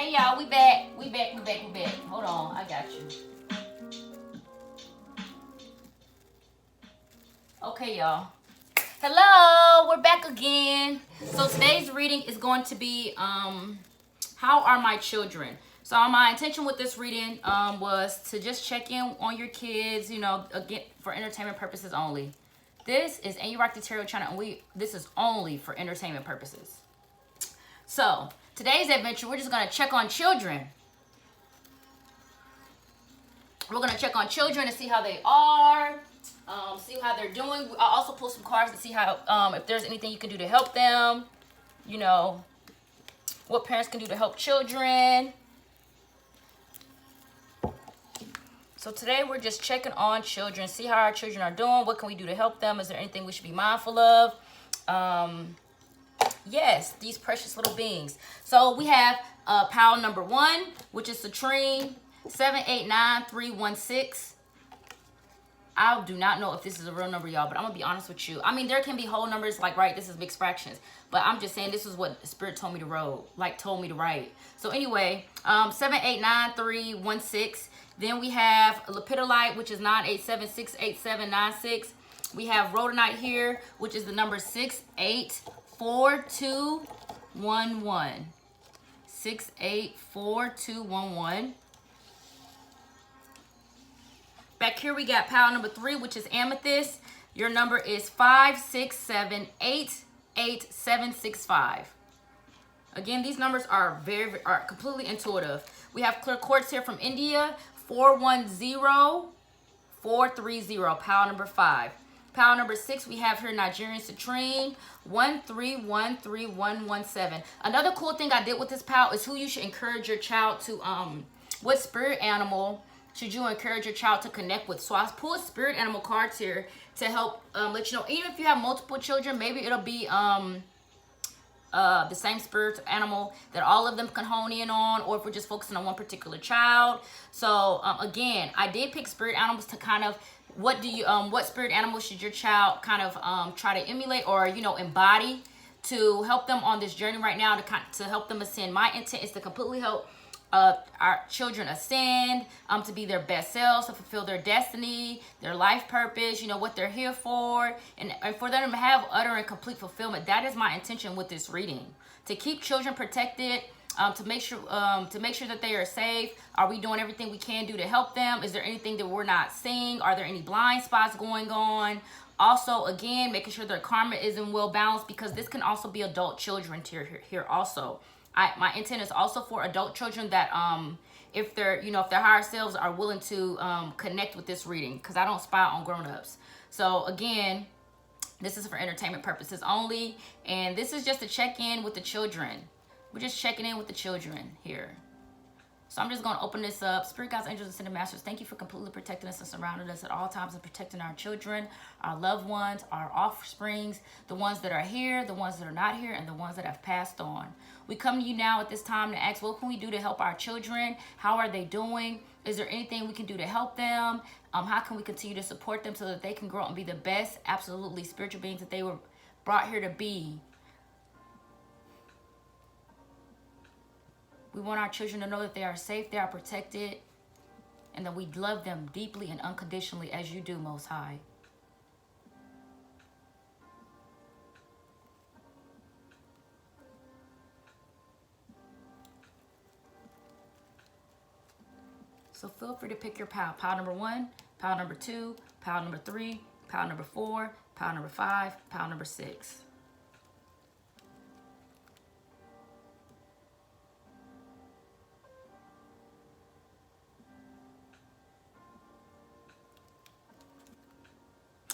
Hey y'all, we back. We back. Hold on, I got you. Okay, y'all. Hello, we're back again. So today's reading is going to be how are my children? So my intention with this reading was to just check in on your kids, you know, again for entertainment purposes only. This is Anurakti Tarot channel, and this is only for entertainment purposes. So today's adventure, we're just gonna check on children. We're gonna check on children to see how they are, see how they're doing. I'll also pull some cards to see how if there's anything you can do to help them. You know, what parents can do to help children. So today we're just checking on children, see how our children are doing. What can we do to help them? Is there anything we should be mindful of? Yes, these precious little beings. So we have pile number 1, which is Citrine 789316. I do not know if this is a real number, y'all, but I'm gonna be honest with you. I mean, there can be whole numbers, like, right, this is mixed fractions, but I'm just saying this is what Spirit told me to write. So anyway, 789316. Then we have Lepidolite, which is 987688796. We have Rhodonite here, which is the number 684211. 684211. Back here we got pile number 3, which is Amethyst. Your number is 567888765. Again, these numbers are are completely intuitive. We have clear quartz here from India, 410430, pile number 5. Pile number 6, we have here Nigerian Citrine, 1313117. Another cool thing I did with this pile is who you should encourage your child to, what spirit animal should you encourage your child to connect with. So I pulled spirit animal cards here to help let you know, even if you have multiple children, maybe it'll be the same spirit animal that all of them can hone in on, or if we're just focusing on one particular child. So again, I did pick spirit animals to kind of, what spirit animal should your child kind of try to emulate or, you know, embody to help them on this journey right now, to help them ascend. My intent is to completely help our children ascend, to be their best selves, to fulfill their destiny, their life purpose, you know, what they're here for, and for them to have utter and complete fulfillment. That is my intention with this reading, to keep children protected, to make sure that they are safe. Are we doing everything we can do to help them? Is there anything that we're not seeing? Are there any blind spots going on? Also, again, making sure their karma is in well balanced, because this can also be adult children here also. My intent is also for adult children that if their higher selves are willing to connect with this reading, because I don't spy on grown-ups. So again, this is for entertainment purposes only, and this is just a check-in with the children. We're just checking in with the children here. So I'm just going to open this up. Spirit guides, angels, and ascended masters, thank you for completely protecting us and surrounding us at all times, and protecting our children, our loved ones, our offsprings, the ones that are here, the ones that are not here, and the ones that have passed on. We come to you now at this time to ask, what can we do to help our children? How are they doing? Is there anything we can do to help them? How can we continue to support them so that they can grow up and be the best, absolutely spiritual beings that they were brought here to be? We want our children to know that they are safe, they are protected, and that we love them deeply and unconditionally as you do, Most High. So feel free to pick your pile. Pile number 1, pile number 2, pile number 3, pile number 4, pile number 5, pile number 6.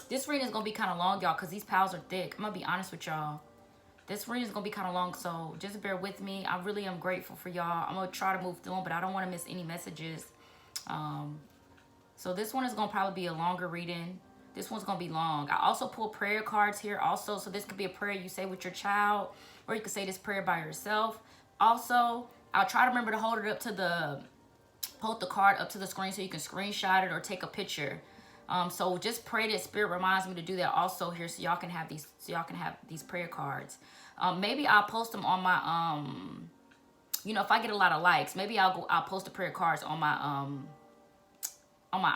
This reading is going to be kind of long, y'all, because these piles are thick. I'm going to be honest with y'all. This reading is going to be kind of long, so just bear with me. I really am grateful for y'all. I'm going to try to move through them, but I don't want to miss any messages. So this one is going to probably be a longer reading. This one's going to be long. I also pull prayer cards here also, so this could be a prayer you say with your child, or you could say this prayer by yourself. Also, I'll try to remember to hold the card up to the screen so you can screenshot it or take a picture. So just pray that Spirit reminds me to do that also here, so y'all can have these prayer cards. Maybe I'll post them on my you know, if I get a lot of likes, maybe I'll post a pair of cards on my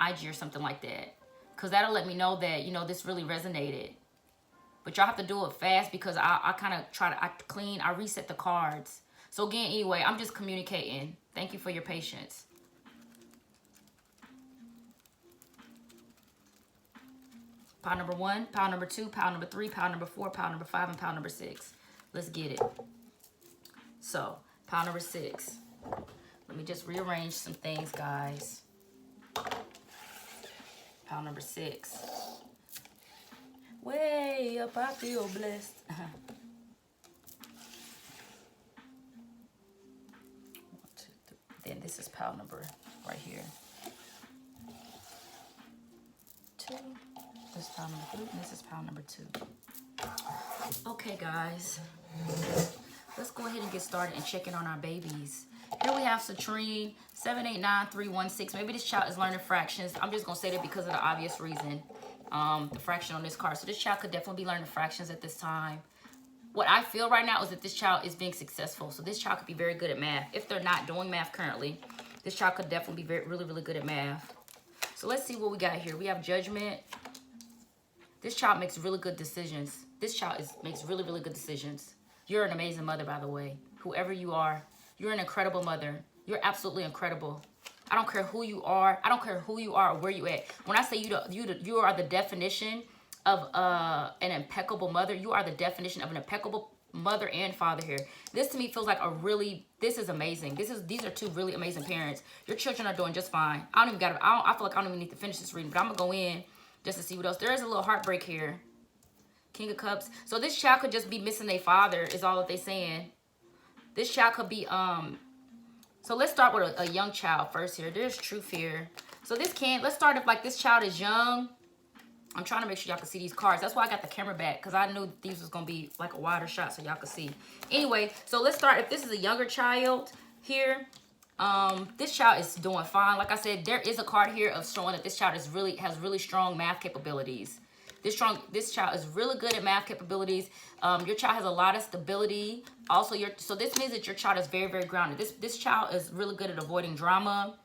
IG or something like that. Because that'll let me know that, you know, this really resonated. But y'all have to do it fast because I kind of try to I reset the cards. So again, anyway, I'm just communicating. Thank you for your patience. Pile number 1, pile number 2, pile number 3, pile number 4, pile number 5, and pile number 6. Let's get it. So, pile number 6. Let me just rearrange some things, guys. Pile number 6. Way up, I feel blessed. Then this is pile number right here. 2. This is pile number 3, and this is pile number 2. Okay, guys. Let's go ahead and get started and check in on our babies. Here we have Citrine, 789316. Maybe this child is learning fractions. I'm just going to say that because of the obvious reason. The fraction on this card. So this child could definitely be learning fractions at this time. What I feel right now is that this child is being successful. So this child could be very good at math. If they're not doing math currently, this child could definitely be really good at math. So let's see what we got here. We have Judgment. This child makes really good decisions. This child makes really good decisions. You're an amazing mother, by the way. Whoever you are, you're an incredible mother. You're absolutely incredible. I don't care who you are. I don't care who you are or where you at. When I say you are the definition of an impeccable mother. You are the definition of an impeccable mother and father here. This to me feels like this is amazing. These are two really amazing parents. Your children are doing just fine. I feel like I don't even need to finish this reading, but I'm gonna go in just to see what else. There is a little heartbreak here. King of Cups. So this child could just be missing their father is all that they're saying. This child could be, so let's start with a young child first here. There's truth here. So let's start if like this child is young. I'm trying to make sure y'all can see these cards. That's why I got the camera back, because I knew these was going to be like a wider shot so y'all could see. Anyway, so let's start. If this is a younger child here, this child is doing fine. Like I said, there is a card here of showing that this child has really strong math capabilities. This child is really good at math capabilities. Your child has a lot of stability. Also, so this means that your child is very grounded. This child is really good at avoiding drama.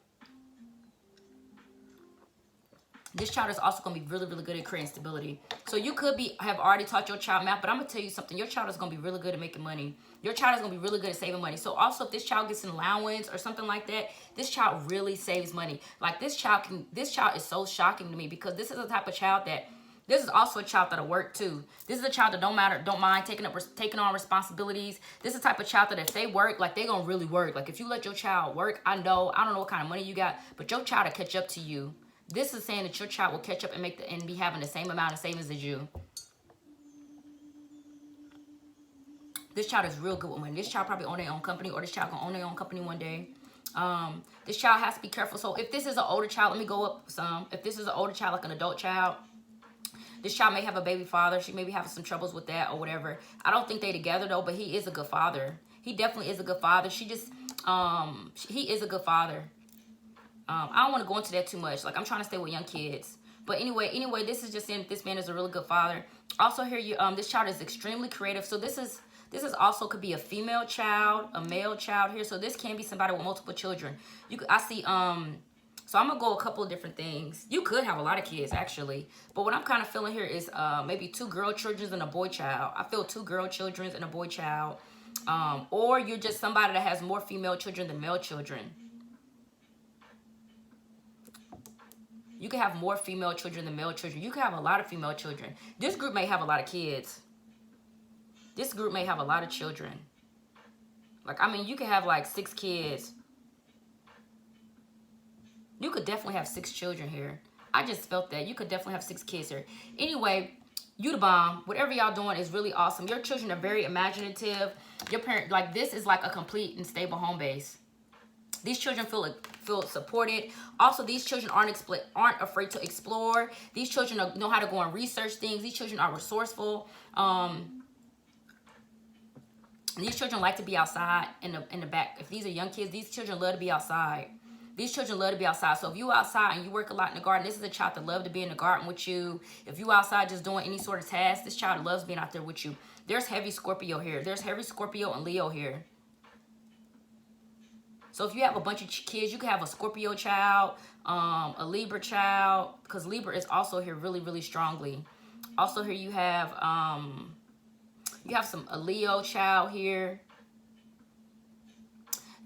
This child is also going to be really good at creating stability. So you could have already taught your child math, but I'm going to tell you something. Your child is going to be really good at making money. Your child is going to be really good at saving money. So also if this child gets an allowance or something like that, this child really saves money. Like this child is so shocking to me, because this is the type of child that, this is also a child that'll work too. This is a child that don't mind taking on responsibilities. This is the type of child that if they work, like they gonna really work. Like if you let your child work, I don't know what kind of money you got, but your child will catch up to you. This is saying that your child will catch up and be having the same amount of savings as you. This child is real good with money. This child probably own their own company, or this child gonna own their own company one day. This child has to be careful. So if this is an older child, let me go up some. If this is an older child, like an adult child, this child may have a baby father. She may be having some troubles with that or whatever. I don't think they together though, but he is a good father. He definitely is a good father. He is a good father. I don't want to go into that too much. Like I'm trying to stay with young kids. But anyway, this is just saying that this man is a really good father. Also here, this child is extremely creative. So this is also could be a female child, a male child here. So this can be somebody with multiple children. So I'm going to go a couple of different things. You could have a lot of kids, actually. But what I'm kind of feeling here is maybe 2 girl children and a boy child. I feel 2 girl children and a boy child. Or you're just somebody that has more female children than male children. You can have more female children than male children. You can have a lot of female children. This group may have a lot of kids. This group may have a lot of children. Like, I mean, you can have like 6 kids. You could definitely have 6 children here. I just felt that. You could definitely have 6 kids here. Anyway, you the bomb. Whatever y'all doing is really awesome. Your children are very imaginative. Your parent, like, this is like a complete and stable home base. These children feel supported. Also, these children aren't afraid to explore. These children know how to go and research things. These children are resourceful. These children like to be outside in the back. If these are young kids, these children love to be outside. These children love to be outside. So if you outside and you work a lot in the garden, this is a child that loves to be in the garden with you. If you outside just doing any sort of task, this child loves being out there with you. There's heavy Scorpio here. There's heavy Scorpio and Leo here. So if you have a bunch of kids, you could have a Scorpio child, a Libra child, because Libra is also here really, really strongly. Also here you have a Leo child here.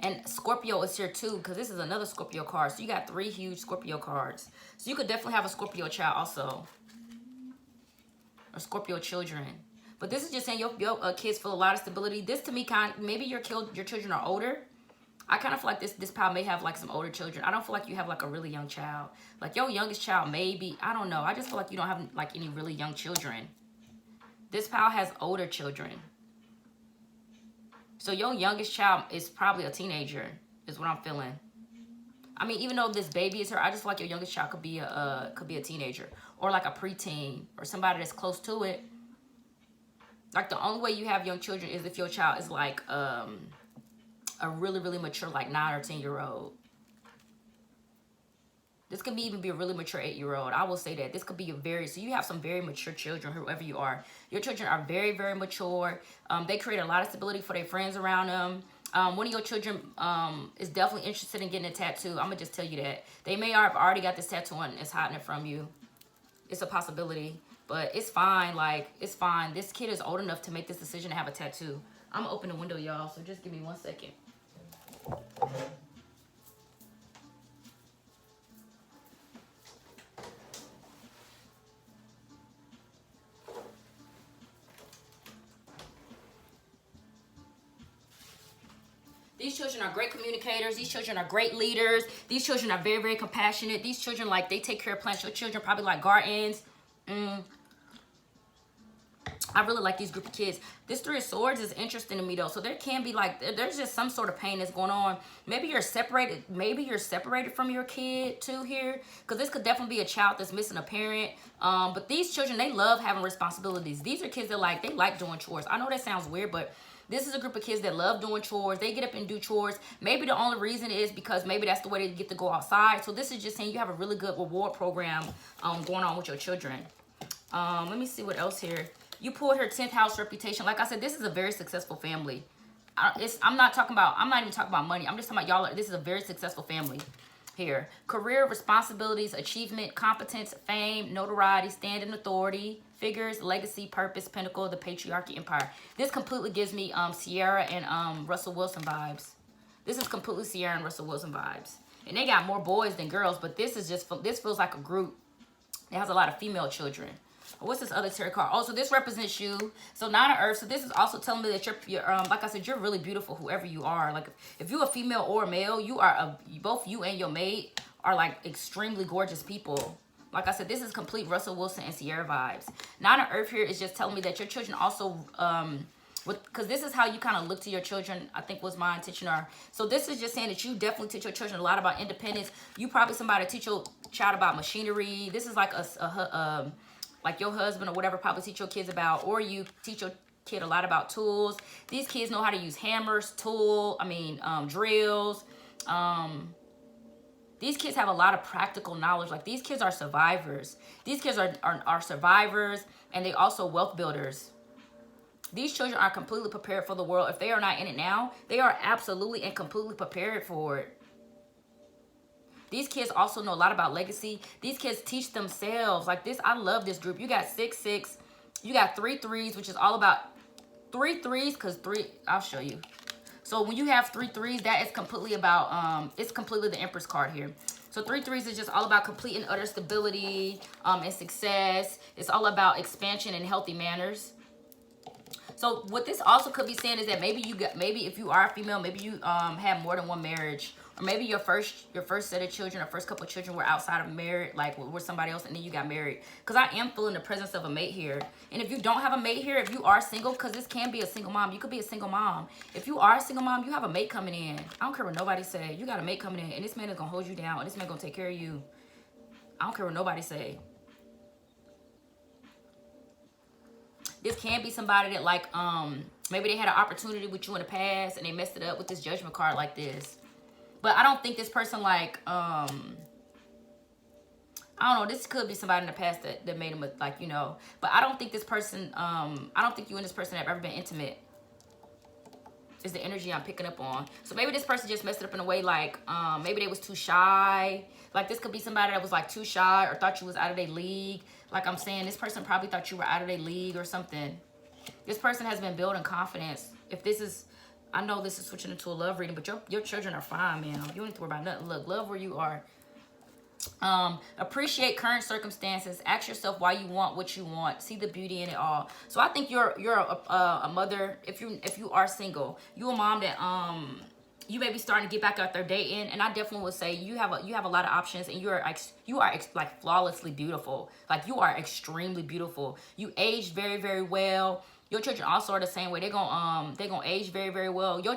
And Scorpio is here too, because this is another Scorpio card. So you got 3 huge Scorpio cards. So you could definitely have a Scorpio child also. Or Scorpio children. But this is just saying your kids feel a lot of stability. This to me, maybe your children are older. I kind of feel like this pile may have like some older children. I don't feel like you have like a really young child. Like your youngest child maybe, I don't know. I just feel like you don't have like any really young children. This pile has older children. So your youngest child is probably a teenager, is what I'm feeling. I mean, even though this baby is her, I just feel like your youngest child could be a teenager or like a preteen or somebody that's close to it. Like the only way you have young children is if your child is like a really, really mature, like 9 or 10-year-old. This could even be a really mature 8-year-old. I will say that. This could be so you have some very mature children, whoever you are. Your children are very, very mature. They create a lot of stability for their friends around them. One of your children is definitely interested in getting a tattoo. I'm going to just tell you that. They may have already got this tattoo and it's hiding it from you. It's a possibility. But it's fine. Like, it's fine. This kid is old enough to make this decision to have a tattoo. I'm going to open the window, y'all. So just give me 1 second. These children are great communicators. These children are great leaders. These children are very, very compassionate. These children, like, they take care of plants. Your children probably like gardens. I really like these group of kids. This 3 of Swords is interesting to me, though. So there can be, like, there's just some sort of pain that's going on. Maybe you're separated. Maybe you're separated from your kid, too, here. Because this could definitely be a child that's missing a parent. But these children, they love having responsibilities. These are kids that, they like doing chores. I know that sounds weird, but this is a group of kids that love doing chores. They get up and do chores. Maybe the only reason is because maybe that's the way they get to go outside. So this is just saying you have a really good reward program going on with your children. Let me see what else here. You pulled her 10th house reputation. Like I said, this is a very successful family. I'm not even talking about money. I'm just talking about y'all. This is a very successful family here. Career, responsibilities, achievement, competence, fame, notoriety, standing authority, figures, legacy, purpose, pinnacle, the patriarchy, empire. This completely gives me Sierra and Russell Wilson vibes. This is completely Sierra and Russell Wilson vibes. And they got more boys than girls, but this feels like a group that has a lot of female children. What's this other tarot card? Oh, so this represents you. So 9 of Earth. So this is also telling me that you're like I said, you're really beautiful, whoever you are. Like if you're a female or a male, you are both you and your mate are like extremely gorgeous people. Like I said, this is complete Russell Wilson and Sierra vibes. 9 of Earth here is just telling me that your children also because this is how you kind of look to your children, I think was my intention. So this is just saying that you definitely teach your children a lot about independence. You probably somebody teach your child about machinery. This is like like your husband or whatever probably teach your kids about, or you teach your kid a lot about tools. These kids know how to use hammers, drills. These kids have a lot of practical knowledge. Like these kids are survivors. These kids are survivors, and they also wealth builders. These children are completely prepared for the world. If they are not in it now, they are absolutely and completely prepared for it. These kids also know a lot about legacy. These kids teach themselves. Like this, I love this group. You got 6, 6. You got 3 3s, which is all about 3 3s, because 3, I'll show you. So when you have 3 3s, that is completely about, it's completely the Empress card here. So 3 3s is just all about complete and utter stability and success. It's all about expansion and healthy manners. So what this also could be saying is that maybe if you are a female, maybe you had more than one marriage. Or maybe your first set of children or first couple of children were outside of marriage, like with somebody else, and then you got married. Because I am feeling the presence of a mate here. And if you don't have a mate here, if you are single, because this can be a single mom. You could be a single mom. If you are a single mom, you have a mate coming in. I don't care what nobody say. You got a mate coming in, and this man is going to hold you down, and this man going to take care of you. I don't care what nobody say. This can be somebody that like, maybe they had an opportunity with you in the past, and they messed it up with this Judgment card like this. But I don't think this person like, I don't know, this could be somebody in the past that made them like, you know. But I don't think this person, I don't think you and this person have ever been intimate. Is the energy I'm picking up on. So maybe this person just messed it up in a way like, maybe they was too shy. Like this could be somebody that was like too shy or thought you was out of their league. Like I'm saying, this person probably thought you were out of their league or something. This person has been building confidence. If this is, I know this is switching into a love reading, but your children are fine, man. You don't need to worry about nothing. Look, love where you are. Appreciate current circumstances. Ask yourself why you want what you want. See the beauty in it all. So I think you're a mother. If you are single, you a mom that you may be starting to get back out there dating, and I definitely would say you have a lot of options, and you are like flawlessly beautiful. Like you are extremely beautiful. You age very, very well. Your children also are the same way. They're gonna age very, very well. You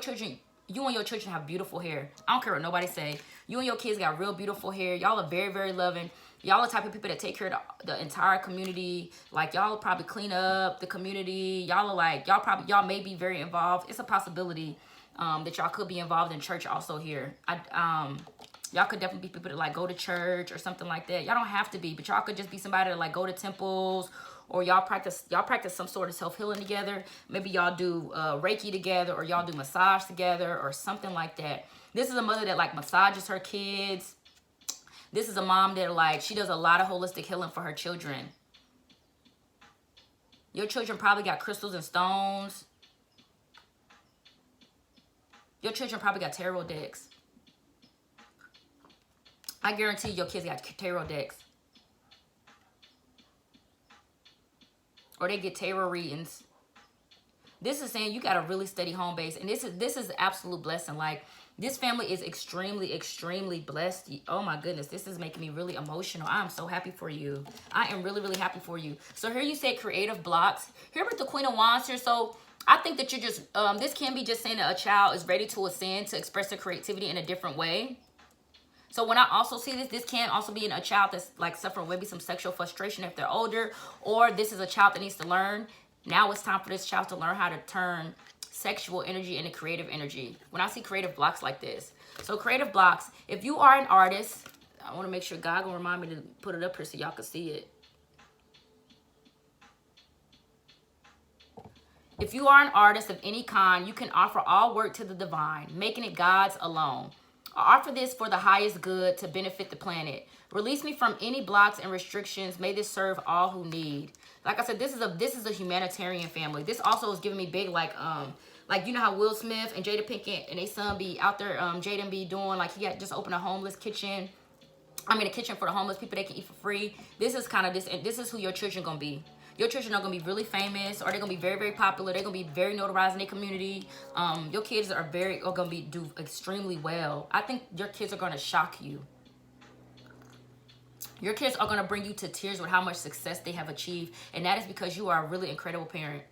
and your children have beautiful hair. I don't care what nobody say. You and your kids got real beautiful hair. Y'all are very, very loving. Y'all are the type of people that take care of the entire community. Like y'all probably clean up the community. Y'all may be very involved. It's a possibility that y'all could be involved in church also here. Y'all could definitely be people that like go to church or something like that. Y'all don't have to be, but y'all could just be somebody that like go to temples, or y'all practice some sort of self-healing together. Maybe y'all do Reiki together, or y'all do massage together or something like that. This is a mother that like massages her kids. This is a mom that like, she does a lot of holistic healing for her children. Your children probably got crystals and stones. Your children probably got tarot decks. I guarantee your kids got tarot decks. Or they get tarot readings. This is saying you got a really steady home base. And this is an absolute blessing. Like, this family is extremely, extremely blessed. Oh my goodness, this is making me really emotional. I am so happy for you. I am really, really happy for you. So here you say creative blocks. Here with the Queen of Wands here. So I think that you're just, this can be just saying that a child is ready to ascend, to express their creativity in a different way. So when I also see this can also be in a child that's like suffering maybe some sexual frustration if they're older, or this is a child that needs to learn. Now it's time for this child to learn how to turn sexual energy into creative energy. When I see creative blocks like this. So creative blocks, if you are an artist, I want to make sure God will remind me to put it up here so y'all can see it. If you are an artist of any kind, you can offer all work to the divine, making it God's alone. I offer this for the highest good to benefit the planet. Release me from any blocks and restrictions. May this serve all who need. Like I said, this is a humanitarian family. This also is giving me big like you know how Will Smith and Jada Pinkett and their son be out there, Jaden be doing like he had just opened a homeless kitchen. I mean a kitchen for the homeless people they can eat for free. This is kind of this, and this is who your children gonna be. Your children are going to be really famous, or they're going to be very, very popular. They're going to be very notarized in their community. Your kids are going to do extremely well. I think your kids are going to shock you. Your kids are going to bring you to tears with how much success they have achieved. And that is because you are a really incredible parent.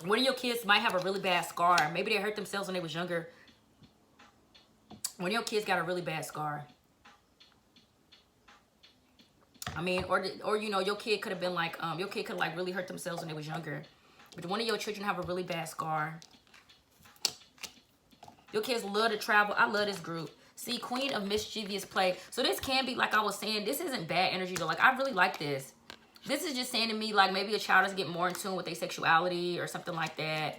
One of your kids might have a really bad scar. Maybe they hurt themselves when they was younger. One of your kids got a really bad scar. I mean, or you know, your kid could have been like, your kid could like really hurt themselves when they was younger. But one of your children have a really bad scar. Your kids love to travel. I love this group. See, Queen of Mischievous Play. So this can be, like I was saying, this isn't bad energy though. Like, I really like this. This is just saying to me, like, maybe a child is getting more in tune with their sexuality or something like that.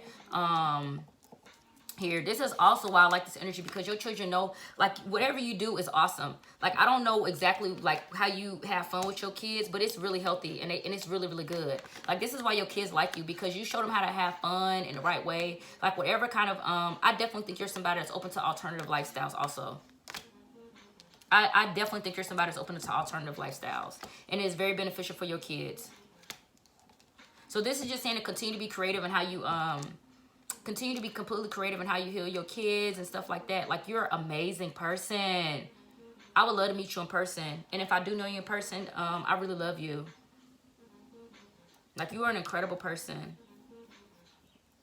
Here, this is also why I like this energy, because your children know, like, whatever you do is awesome. Like, I don't know exactly like how you have fun with your kids, but it's really healthy and it's really, really good. Like, this is why your kids like you, because you show them how to have fun in the right way. Like, whatever kind of I definitely think you're somebody that's open to alternative lifestyles also. I definitely think you're somebody that's open to alternative lifestyles, and it's very beneficial for your kids. So this is just saying to continue to be creative in how you continue to be completely creative in how you heal your kids and stuff like that. Like, you're an amazing person. I would love to meet you in person. And if I do know you in person, I really love you. Like, you are an incredible person.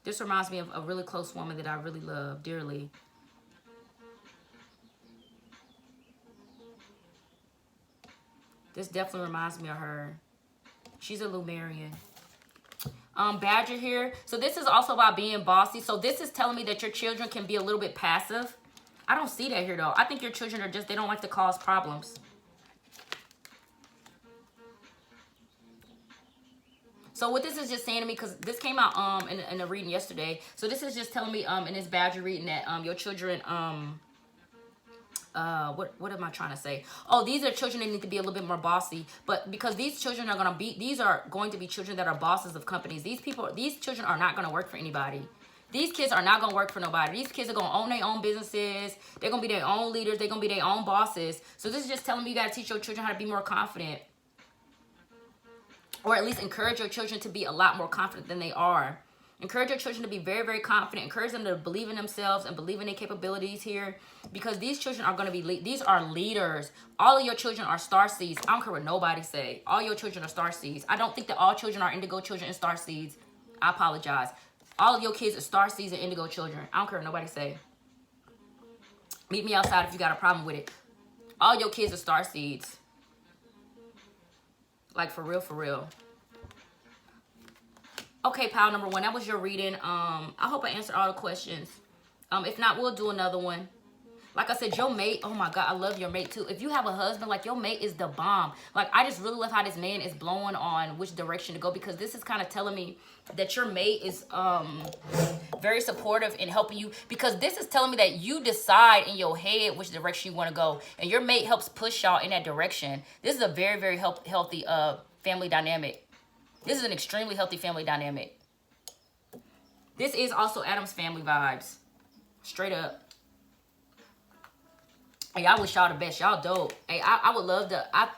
This reminds me of a really close woman that I really love dearly. This definitely reminds me of her. She's a Lumerian. Badger here. So this is also about being bossy. So this is telling me that your children can be a little bit passive. I don't see that here though. I think your children are just, they don't like to cause problems. So what this is just saying to me, because this came out in a reading yesterday. So this is just telling me in this Badger reading that your children what am I trying to say? Oh, these are children that need to be a little bit more bossy. But because these children are these are going to be children that are bosses of companies. These children are not gonna work for anybody. These kids are not gonna work for nobody. These kids are gonna own their own businesses. They're gonna be their own leaders. They're gonna be their own bosses. So this is just telling me you gotta teach your children how to be more confident. Or at least encourage your children to be a lot more confident than they are. Encourage your children to be very, very confident. Encourage them to believe in themselves and believe in their capabilities here. Because these children are going to be, these are leaders. All of your children are star seeds. I don't care what nobody say. All your children are star seeds. I don't think that all children are indigo children and star seeds. I apologize. All of your kids are star seeds and indigo children. I don't care what nobody say. Meet me outside if you got a problem with it. All your kids are star seeds. Like, for real, for real. Okay, pile number 1. That was your reading. I hope I answered all the questions. If not, we'll do another one. Like I said, your mate, oh my God, I love your mate too. If you have a husband, like, your mate is the bomb. Like, I just really love how this man is blowing on which direction to go, because this is kind of telling me that your mate is very supportive in helping you, because this is telling me that you decide in your head which direction you want to go, and your mate helps push y'all in that direction. This is a very, very healthy family dynamic. This is an extremely healthy family dynamic. This is also Adam's family vibes. Straight up. Hey, I wish y'all the best. Y'all dope. Hey, I would love to. I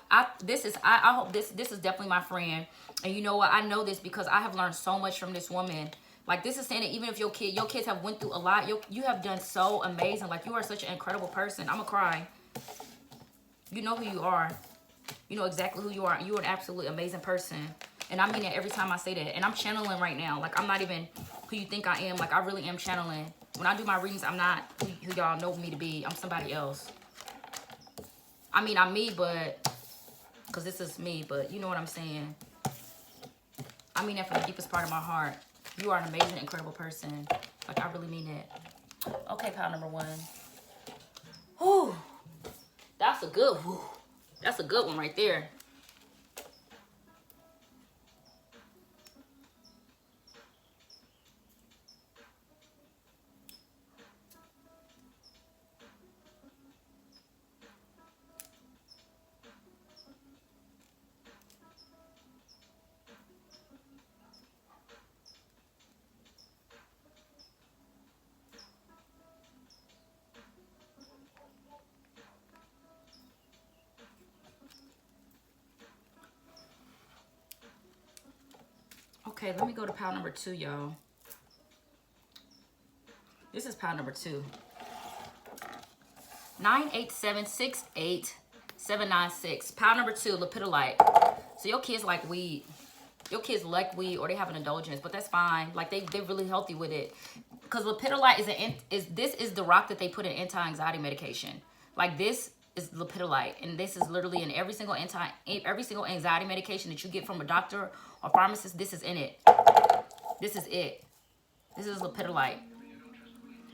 hope this is definitely my friend. And you know what? I know this because I have learned so much from this woman. Like, this is saying that even if your kids have went through a lot, you have done so amazing. Like, you are such an incredible person. I'm gonna cry. You know who you are. You know exactly who you are. You're an absolutely amazing person. And I mean that every time I say that. And I'm channeling right now. Like, I'm not even who you think I am. Like, I really am channeling. When I do my readings, I'm not who y'all know me to be. I'm somebody else. I mean, I'm me, but... Because this is me, but you know what I'm saying. I mean that from the deepest part of my heart. You are an amazing, incredible person. Like, I really mean it. Okay, pile number 1. Whew. That's a good... Whew. That's a good one right there. Okay, let me go to pile number 2, y'all. This is pile number 2. 98768-796. Pile number 2, Lepidolite. So your kids like weed. Your kids like weed, or they have an indulgence, but that's fine. Like, they're really healthy with it. Because Lepidolite is the rock that they put in anti-anxiety medication. Like, this is Lepidolite, and this is literally in every single anxiety medication that you get from a doctor or pharmacist. This is in it. This is it. This is Lepidolite.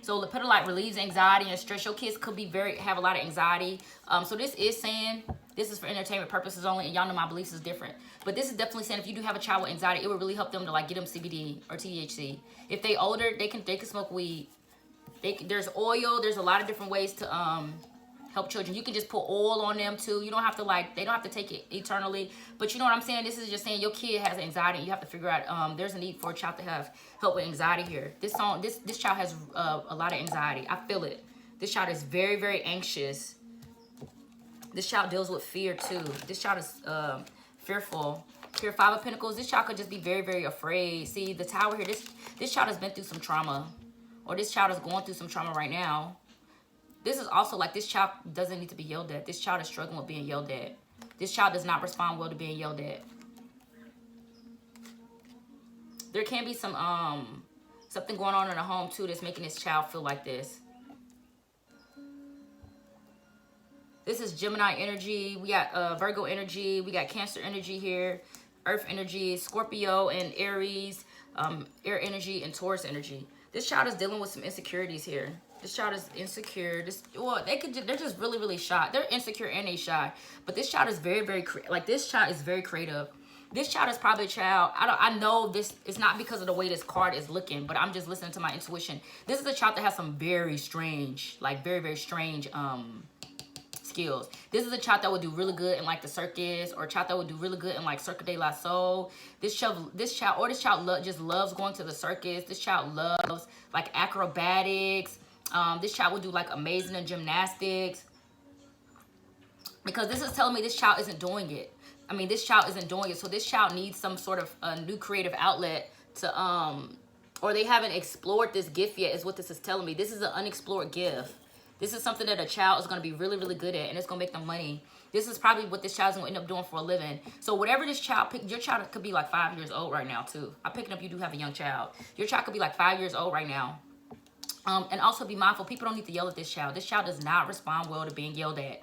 So Lepidolite relieves anxiety and stress. Your kids could be have a lot of anxiety. So this is saying this is for entertainment purposes only, and y'all know my beliefs is different. But this is definitely saying if you do have a child with anxiety, it would really help them to, like, get them CBD or THC. If they older, they can smoke weed. There's oil. There's a lot of different ways to help children. You can just put oil on them too. You don't have to, like, they don't have to take it eternally. But you know what I'm saying? This is just saying your kid has anxiety, and you have to figure out there's a need for a child to have help with anxiety here. This child has a lot of anxiety. I feel it. This child is very, very anxious. This child deals with fear too. This child is fearful. Here, 5 of Pentacles. This child could just be very, very afraid. See, the Tower here. This child has been through some trauma, or this child is going through some trauma right now. This is also like this child doesn't need to be yelled at. This child is struggling with being yelled at. This child does not respond well to being yelled at. There can be some something going on in the home too that's making this child feel like this. This is Gemini energy. We got Virgo energy. We got Cancer energy here. Earth energy, Scorpio and Aries, air energy and Taurus energy. This child is dealing with some insecurities here. This child is insecure. They're just really, really shy. They're insecure and they shy. But this child is very, very, this child is very creative. This child is probably a child. I know this is not because of the way this card is looking, but I'm just listening to my intuition. This is a child that has some very strange, like very, very strange skills. This is a child that would do really good in like the circus, or a child that would do really good in like Cirque de la Soul. This child just loves going to the circus. This child loves like acrobatics. This child would do like amazing in gymnastics. Because this is telling me this child isn't doing it. I mean, this child isn't doing it. So this child needs some sort of new creative outlet to, or they haven't explored this gift yet, is what this is telling me. This is an unexplored gift. This is something that a child is going to be really, really good at, and it's going to make them money. This is probably what this child's going to end up doing for a living. So whatever this child pick, your child could be like 5 years old right now too. I'm picking up you do have a young child. Your child could be like 5 years old right now. And also be mindful, people don't need to yell at this child. This child does not respond well to being yelled at.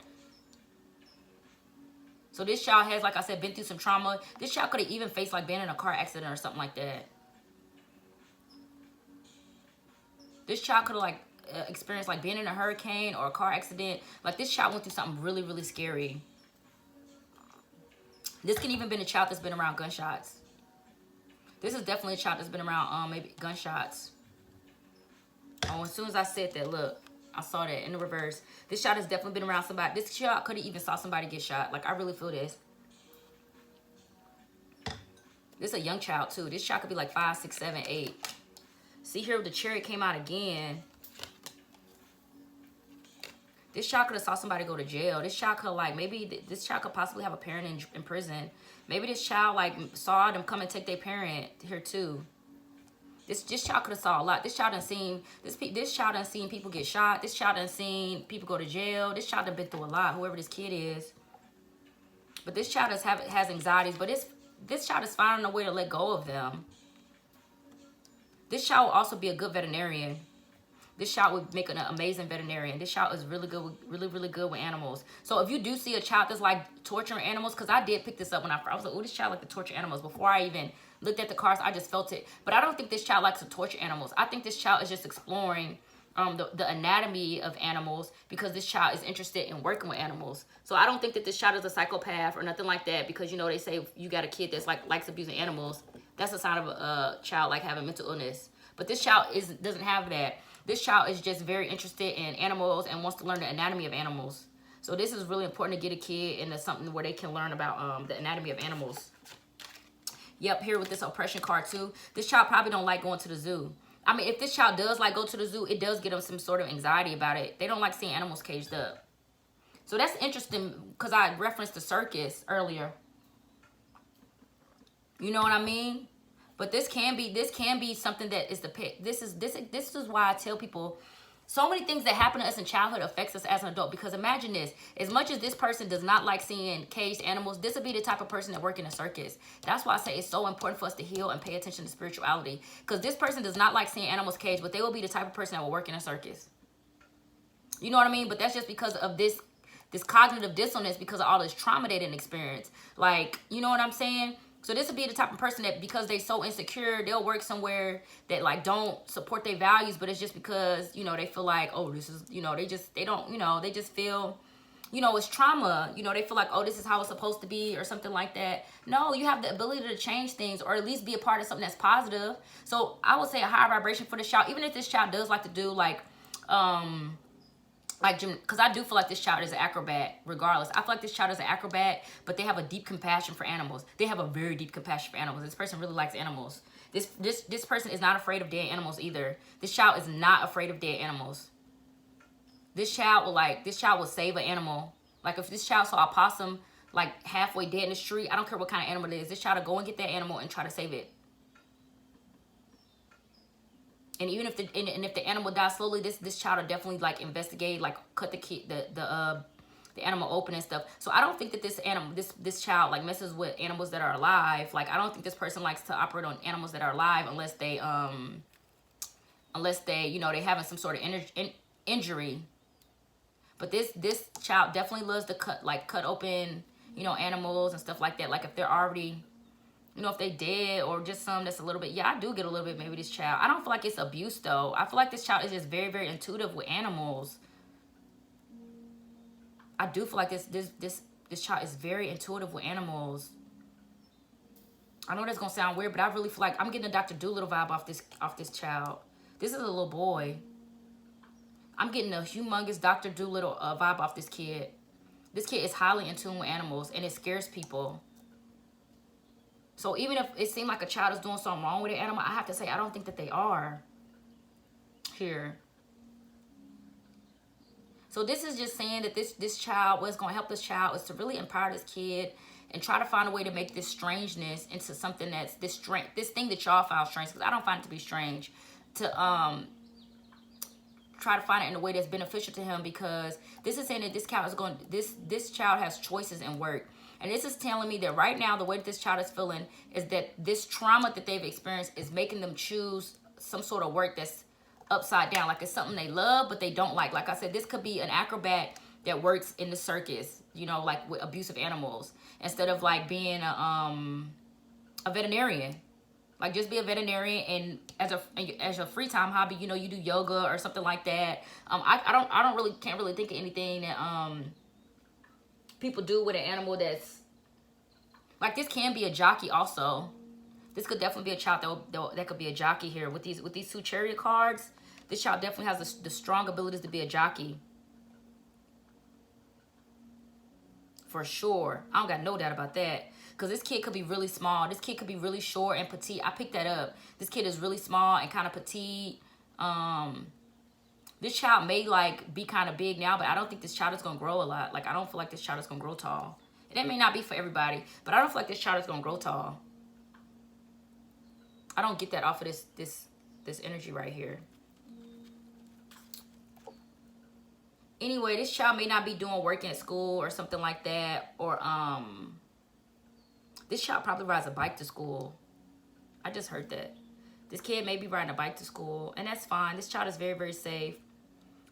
So this child has, like I said, been through some trauma. This child could have even faced like being in a car accident or something like that. This child could have like experienced like being in a hurricane or a car accident. Like this child went through something really, really scary. This can even been a child that's been around gunshots. This is definitely a child that's been around maybe gunshots. Oh, as soon as I said that, look. I saw that in the reverse. This child has definitely been around somebody. This child could have even saw somebody get shot. Like, I really feel this. This is a young child, too. This child could be like 5, 6, 7, 8. See here, the Chariot came out again. This child could have saw somebody go to jail. This child could, like, maybe this child could possibly have a parent in prison. Maybe this child, like, saw them come and take their parent here, too. This child could have saw a lot. This child done seen people get shot. This child done seen people go to jail. This child done been through a lot. Whoever this kid is, but this child has anxieties. But this child is finding a way to let go of them. This child will also be a good veterinarian. This child would make an amazing veterinarian. This child is really good, really good with animals. So if you do see a child that's like torturing animals, because I did pick this up when I was like, oh, this child like to torture animals. Before I even looked at the cards, I just felt it. But I don't think this child likes to torture animals. I think this child is just exploring the anatomy of animals, because this child is interested in working with animals. So I don't think that this child is a psychopath or nothing like that, because, you know, they say you got a kid that's like likes abusing animals. That's a sign of a child like having mental illness. But this child doesn't have that. This child is just very interested in animals and wants to learn the anatomy of animals. So this is really important to get a kid into something where they can learn about the anatomy of animals. Yep, here with this oppression card too. This child probably don't like going to the zoo. I mean, if this child does like go to the zoo, it does give them some sort of anxiety about it. They don't like seeing animals caged up. So that's interesting, because I referenced the circus earlier. You know what I mean? But this can be something that is the pick. This is why I tell people, so many things that happen to us in childhood affects us as an adult. Because imagine this, as much as this person does not like seeing caged animals, this would be the type of person that work in a circus. That's why I say it's so important for us to heal and pay attention to spirituality. Because this person does not like seeing animals caged, but they will be the type of person that will work in a circus. You know what I mean? But that's just because of this cognitive dissonance, because of all this trauma they didn't experience. Like, you know what I'm saying? So this would be the type of person that, because they so insecure, they'll work somewhere that like don't support their values, but it's just because, you know, they feel like, oh, this is, you know, they just feel, you know, it's trauma. You know, they feel like, oh, this is how it's supposed to be or something like that. No, you have the ability to change things, or at least be a part of something that's positive. So I would say a higher vibration for this child, even if this child does like to do like gym, because I do feel like this child is an acrobat regardless. I feel like this child is an acrobat, but they have a deep compassion for animals. They have a very deep compassion for animals. This person really likes animals. This person is not afraid of dead animals either. This child is not afraid of dead animals. This child will save an animal. Like if this child saw a possum like halfway dead in the street, I don't care what kind of animal it is, this child will go and get that animal and try to save it. And even if the animal dies slowly, this child will definitely like investigate, like cut the animal open and stuff. So I don't think that this child like messes with animals that are alive. Like I don't think this person likes to operate on animals that are alive unless they you know, they having some sort of injury. But this child definitely loves to cut open, you know, animals and stuff like that. Like if they're already, you know, if they dead, or just some that's a little bit, yeah, I do get a little bit, maybe this child. I don't feel like it's abuse though. I feel like this child is just very, very intuitive with animals. I do feel like this child is very intuitive with animals. I know that's gonna sound weird, but I really feel like I'm getting a Dr. Dolittle vibe off this child. This is a little boy. I'm getting a humongous Dr. Dolittle vibe off this kid. This kid is highly in tune with animals, and it scares people. So even if it seems like a child is doing something wrong with an animal, I have to say I don't think that they are here. So this is just saying that this child, what's going to help this child is to really empower this kid and try to find a way to make this strangeness into something that's this thing that y'all found strange, because I don't find it to be strange, to try to find it in a way that's beneficial to him, because this is saying that this child is going, this child has choices and work. And this is telling me that right now, the way that this child is feeling is that this trauma that they've experienced is making them choose some sort of work that's upside down. Like it's something they love, but they don't like. Like I said, this could be an acrobat that works in the circus, you know, like with abusive animals, instead of like being a veterinarian. Like just be a veterinarian, and as a free time hobby, you know, you do yoga or something like that. I can't really think of anything that people do with an animal that's like this. Can be a jockey also. This could definitely be a child that could be a jockey here with these two chariot cards. This child definitely has the strong abilities to be a jockey. For sure. I don't got no doubt about that. Because this kid could be really small. This kid could be really short and petite. I picked that up. This kid is really small and kind of petite. This child may like be kind of big now, but I don't think this child is going to grow a lot. Like I don't feel like this child is going to grow tall. And that may not be for everybody, but I don't feel like this child is going to grow tall. I don't get that off of this energy right here. Anyway, this child may not be doing work at school or something like that. Or this child probably rides a bike to school. I just heard that. This kid may be riding a bike to school, and that's fine. This child is very, very safe.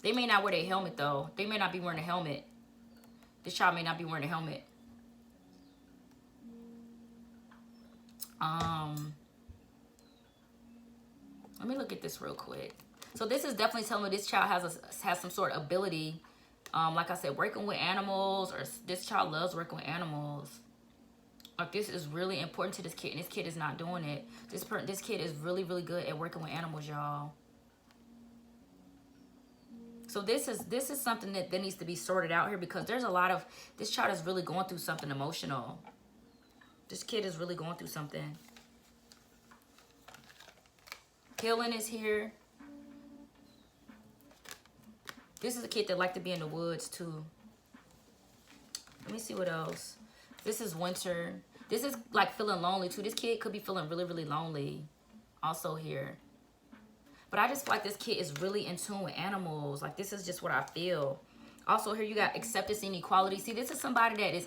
They may not wear their helmet though. They may not be wearing a helmet. This child may not be wearing a helmet. Let me look at this real quick. So this is definitely telling me this child has some sort of ability. Like I said, working with animals, or this child loves working with animals. Like this is really important to this kid, and this kid is not doing it. This kid is really, really good at working with animals, y'all. So this is something that needs to be sorted out here, because there's a lot of, this child is really going through something emotional. This kid is really going through something. Healing is here. This is a kid that likes to be in the woods too. Let me see what else. This is winter. This is like feeling lonely too. This kid could be feeling really, really lonely also here. But I just feel like this kid is really in tune with animals. Like this is just what I feel. Also here you got acceptance and equality. See, this is somebody that is,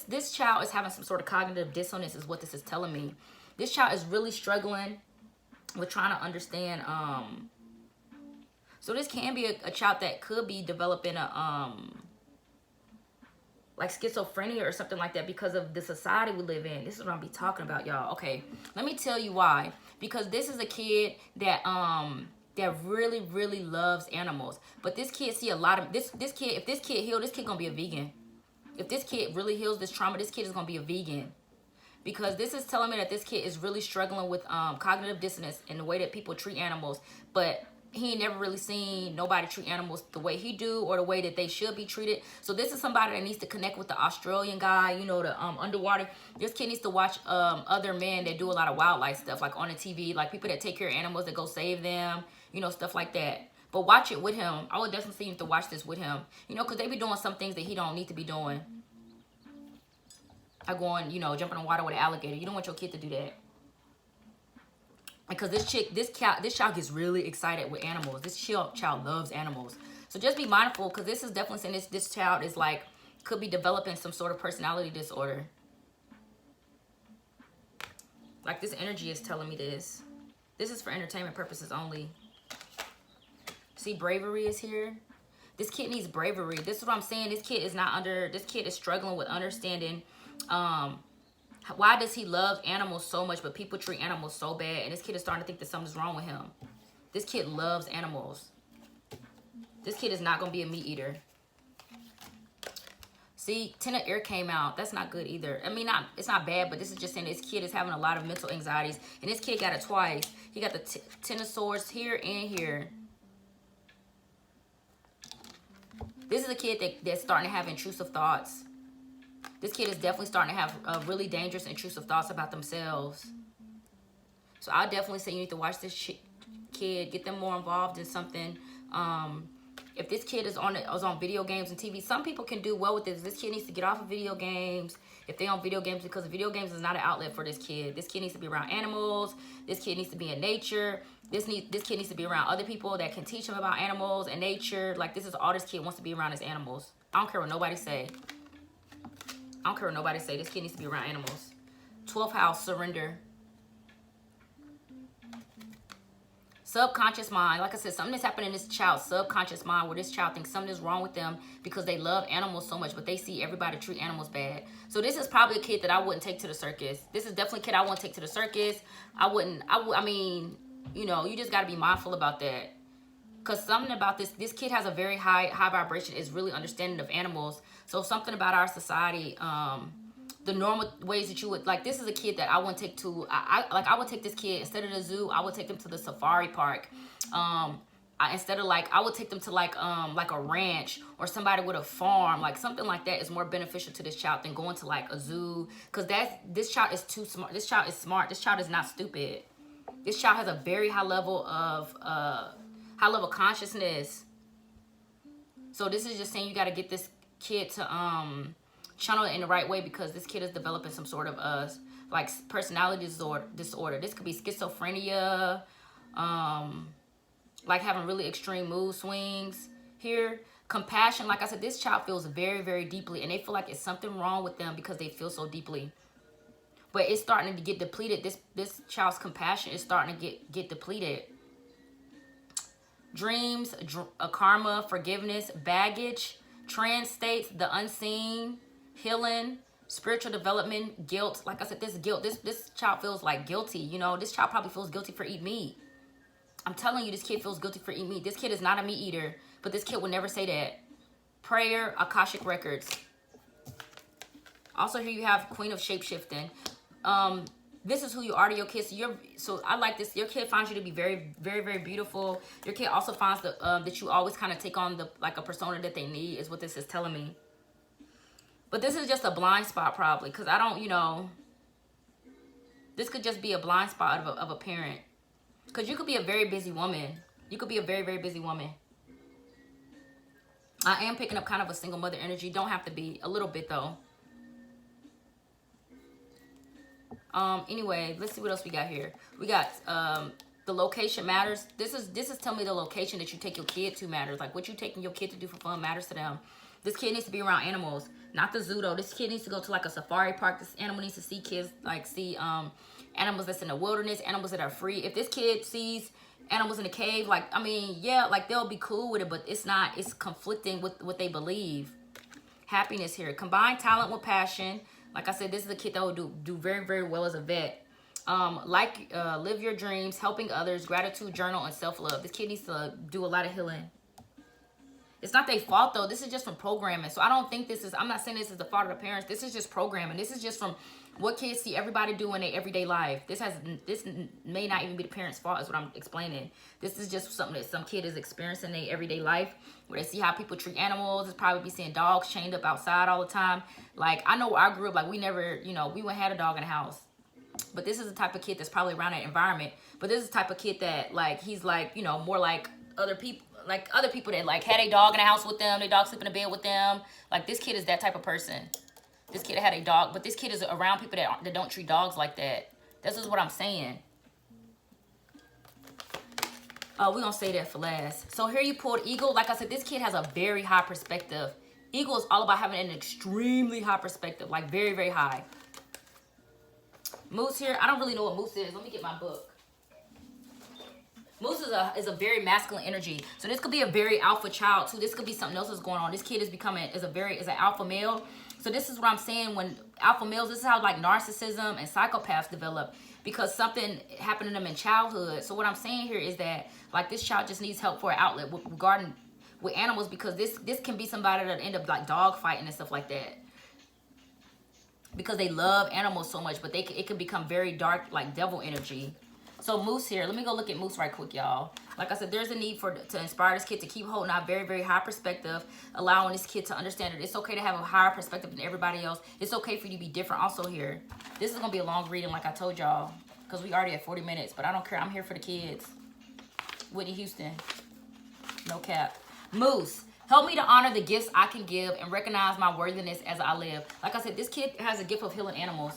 this child is having some sort of cognitive dissonance is what this is telling me. This child is really struggling with trying to understand. So this can be a child that could be developing a like schizophrenia or something like that because of the society we live in. This is what I'm be talking about, y'all. Okay, let me tell you why. Because this is a kid that that really, really loves animals. But this kid see a lot of this kid. If this kid healed, this kid gonna be a vegan. If this kid really heals this trauma, this kid is gonna be a vegan. Because this is telling me that this kid is really struggling with cognitive dissonance in the way that people treat animals. But he ain't never really seen nobody treat animals the way he do, or the way that they should be treated. So this is somebody that needs to connect with the Australian guy, you know, the underwater. This kid needs to watch other men that do a lot of wildlife stuff, like on the TV, like people that take care of animals, that go save them, you know, stuff like that. But watch it with him. I would definitely see him to watch this with him, you know, because they be doing some things that he don't need to be doing. Like going, you know, jumping in the water with an alligator. You don't want your kid to do that. Because this child gets really excited with animals. This child loves animals. So just be mindful, because this is definitely saying this child is like, could be developing some sort of personality disorder. Like this energy is telling me this. This is for entertainment purposes only. See, bravery is here. This kid needs bravery. This is what I'm saying. This kid is struggling with understanding why does he love animals so much, but people treat animals so bad. And this kid is starting to think that something's wrong with him. This kid loves animals. This kid is not going to be a meat eater. See, 10 of air came out. That's not good either. I mean, it's not bad, but this is just saying this kid is having a lot of mental anxieties. And this kid got it twice. He got the 10 of swords here and here. This is a kid that's starting to have intrusive thoughts. This kid is definitely starting to have really dangerous, intrusive thoughts about themselves. So I definitely say you need to watch this kid, get them more involved in something. If this kid is on video games and TV, some people can do well with this. This kid needs to get off of video games if they're on video games, because video games is not an outlet for this kid. This kid needs to be around animals. This kid needs to be in nature. This kid needs to be around other people that can teach him about animals and nature. Like, this is all this kid wants to be around is animals. I don't care what nobody say. I don't care what nobody say. This kid needs to be around animals. 12th house, surrender. Subconscious mind. Like I said, something is happening in this child's subconscious mind where this child thinks something is wrong with them because they love animals so much, but they see everybody treat animals bad. So this is probably a kid that I wouldn't take to the circus. This is definitely a kid I wouldn't take to the circus. I mean, you know, you just got to be mindful about that. Because something about this kid has a very high vibration, is really understanding of animals. So something about our society, the normal ways that you would, like, this is a kid that I wouldn't take to, I would take this kid, instead of the zoo, I would take them to the safari park. I would take them to like a ranch or somebody with a farm, like something like that is more beneficial to this child than going to like a zoo. Because this child is too smart. This child is smart. This child is not stupid. This child has a very high level of consciousness. So this is just saying you got to get this kid to channel it in the right way, because this kid is developing some sort of like personality disorder. This could be schizophrenia, like having really extreme mood swings here. Compassion, like I said, this child feels very, very deeply, and they feel like it's something wrong with them because they feel so deeply. But it's starting to get depleted. This child's compassion is starting to get depleted. Dreams, karma, forgiveness, baggage, trance states, the unseen, healing, spiritual development, guilt. Like I said, this child feels like guilty. You know, this child probably feels guilty for eating meat. I'm telling you, this kid feels guilty for eating meat. This kid is not a meat eater, but this kid would never say that. Prayer, Akashic records. Also here you have Queen of Shapeshifting. This is who you are to your kids. So I like this. Your kid finds you to be very, very, very beautiful. Your kid also finds that you always kind of take on a persona that they need, is what this is telling me. But this is just a blind spot probably, because I don't, you know, this could just be a blind spot of a parent. Because you could be a very busy woman. You could be a very, very busy woman. I am picking up kind of a single mother energy. Don't have to be, a little bit though. Anyway, let's see what else we got here. We got the location matters. This is telling me the location that you take your kid to matters. Like, what you taking your kid to do for fun matters to them. This kid needs to be around animals, not the zoo though. This kid needs to go to like a safari park. This animal needs to see kids, like see animals that's in the wilderness, animals that are free. If this kid sees animals in a cave, like, I mean, yeah, like they'll be cool with it, but it's conflicting with what they believe. Happiness here. Combine talent with passion. Like I said, this is a kid that will do very, very well as a vet. Live your dreams, helping others, gratitude journal, and self-love. This kid needs to do a lot of healing. It's not their fault though. This is just from programming. So I don't think I'm not saying this is the fault of the parents. This is just programming. This is just from what kids see everybody do in their everyday life. This may not even be the parents' fault, is what I'm explaining. This is just something that some kid is experiencing in their everyday life, where they see how people treat animals. It's probably be seeing dogs chained up outside all the time. Like, I know where I grew up, like we never, you know, we wouldn't had a dog in the house. But this is the type of kid that's probably around that environment. But this is the type of kid that, like, he's like, you know, more like other people. Like other people that like had a dog in the house with them, their dog sleep in the bed with them. Like, this kid is that type of person. This kid had a dog, but this kid is around people that don't treat dogs like that. This is what I'm saying. We're going to say that for last. So here you pulled Eagle. Like I said, this kid has a very high perspective. Eagle is all about having an extremely high perspective. Like, very, very high. Moose here. I don't really know what Moose is. Let me get my book. Moose is a very masculine energy. So this could be a very alpha child too. This could be something else that's going on. This kid is an alpha male. So this is what I'm saying, when alpha males, this is how like narcissism and psychopaths develop, because something happened to them in childhood. So what I'm saying here is that, like, this child just needs help for an outlet regarding with animals, because this can be somebody that end up like dog fighting and stuff like that, because they love animals so much. But it can become very dark, like devil energy. So Moose here, let me go look at Moose right quick, y'all. Like I said, there's a need to inspire this kid to keep holding out very, very high perspective, allowing this kid to understand that it's okay to have a higher perspective than everybody else. It's okay for you to be different also here. This is going to be a long reading, like I told y'all, because we already at 40 minutes, but I don't care. I'm here for the kids. Whitney Houston. No cap. Moose, help me to honor the gifts I can give and recognize my worthiness as I live. Like I said, this kid has a gift of healing animals.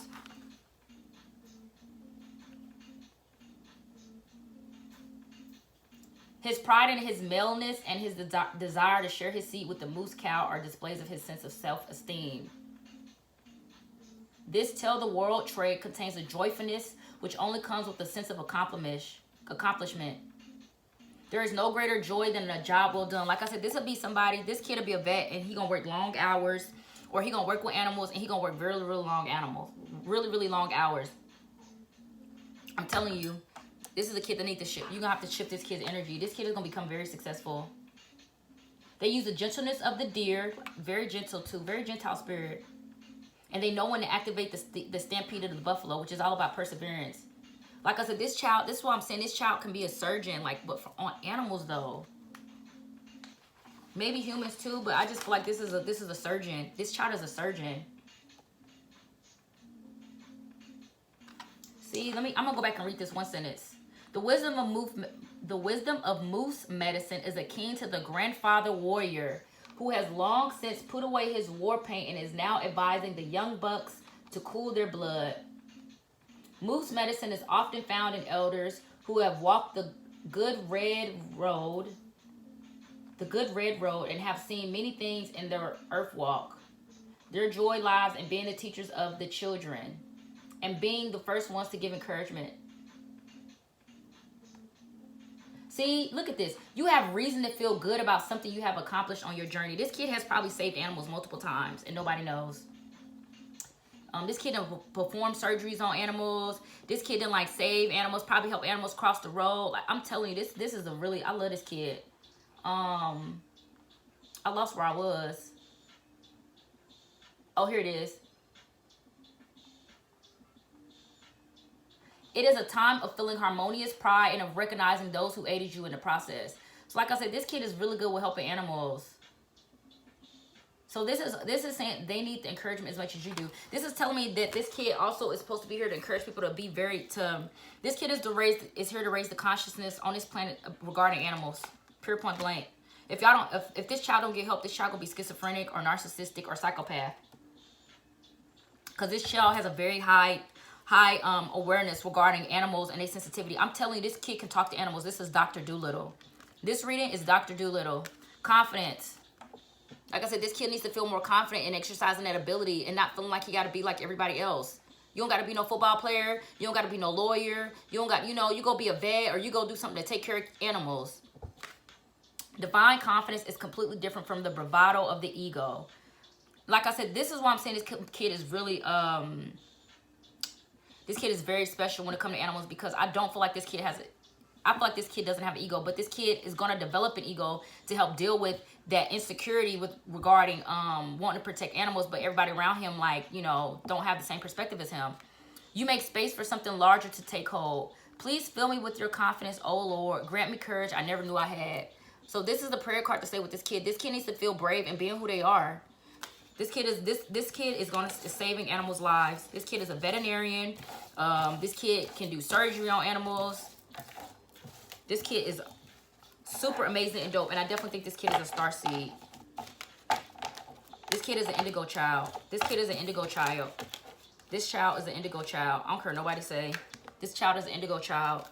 His pride in his maleness and his desire to share his seed with the moose cow are displays of his sense of self-esteem. This tell the world trait contains a joyfulness which only comes with a sense of accomplishment. There is no greater joy than a job well done. Like I said, this will be somebody, this kid will be a vet, and he gonna work long hours, or he gonna work with animals, and he gonna work really, really long animals. Really, really long hours. I'm telling you, this is a kid that needs to shift. You're going to have to shift this kid's energy. This kid is going to become very successful. They use the gentleness of the deer. Very gentle too. Very gentile spirit. And they know when to activate the stampede of the buffalo, which is all about perseverance. Like I said, this child, this is why I'm saying this child can be a surgeon, like, but on animals though. Maybe humans too, but I just feel like this is a surgeon. This child is a surgeon. See, I'm gonna go back and read this one sentence. The wisdom of moose medicine is akin to the grandfather warrior who has long since put away his war paint and is now advising the young bucks to cool their blood. Moose medicine is often found in elders who have walked the good red road, and have seen many things in their earth walk. Their joy lies in being the teachers of the children and being the first ones to give encouragement. See, look at this. You have reason to feel good about something you have accomplished on your journey. This kid has probably saved animals multiple times and nobody knows. This kid done performed surgeries on animals. This kid done like save animals, probably help animals cross the road. Like, I'm telling you, this is a really, I love this kid. I lost where I was. Oh, here it is. It is a time of feeling harmonious pride and of recognizing those who aided you in the process. So like I said, this kid is really good with helping animals. So this is saying they need the encouragement as much as you do. This is telling me that this kid also is supposed to be here to encourage people to be this kid is here to raise the consciousness on this planet regarding animals. Pure point blank. If this child don't get help, this child gonna be schizophrenic or narcissistic or psychopath. Because this child has a very high awareness regarding animals and their sensitivity. I'm telling you, this kid can talk to animals. This is Dr. Doolittle. This reading is Dr. Doolittle. Confidence. Like I said, this kid needs to feel more confident in exercising that ability and not feeling like he got to be like everybody else. You don't got to be no football player. You don't got to be no lawyer. You don't got, you go be a vet or you go do something to take care of animals. Divine confidence is completely different from the bravado of the ego. Like I said, this is why I'm saying this kid is really, this kid is very special when it comes to animals, because I don't feel like this kid I feel like this kid doesn't have an ego, but this kid is going to develop an ego to help deal with that insecurity regarding wanting to protect animals, but everybody around him, like, don't have the same perspective as him. You make space for something larger to take hold. Please fill me with your confidence, oh Lord. Grant me courage I never knew I had. So this is the prayer card to stay with this kid. This kid needs to feel brave and being who they are. This kid is saving animals' lives. This kid is a veterinarian. This kid can do surgery on animals. This kid is super amazing and dope, and I definitely think this kid is a star seed. This kid is an indigo child. This kid is an indigo child. This child is an indigo child. I don't care what nobody say. This child is an indigo child.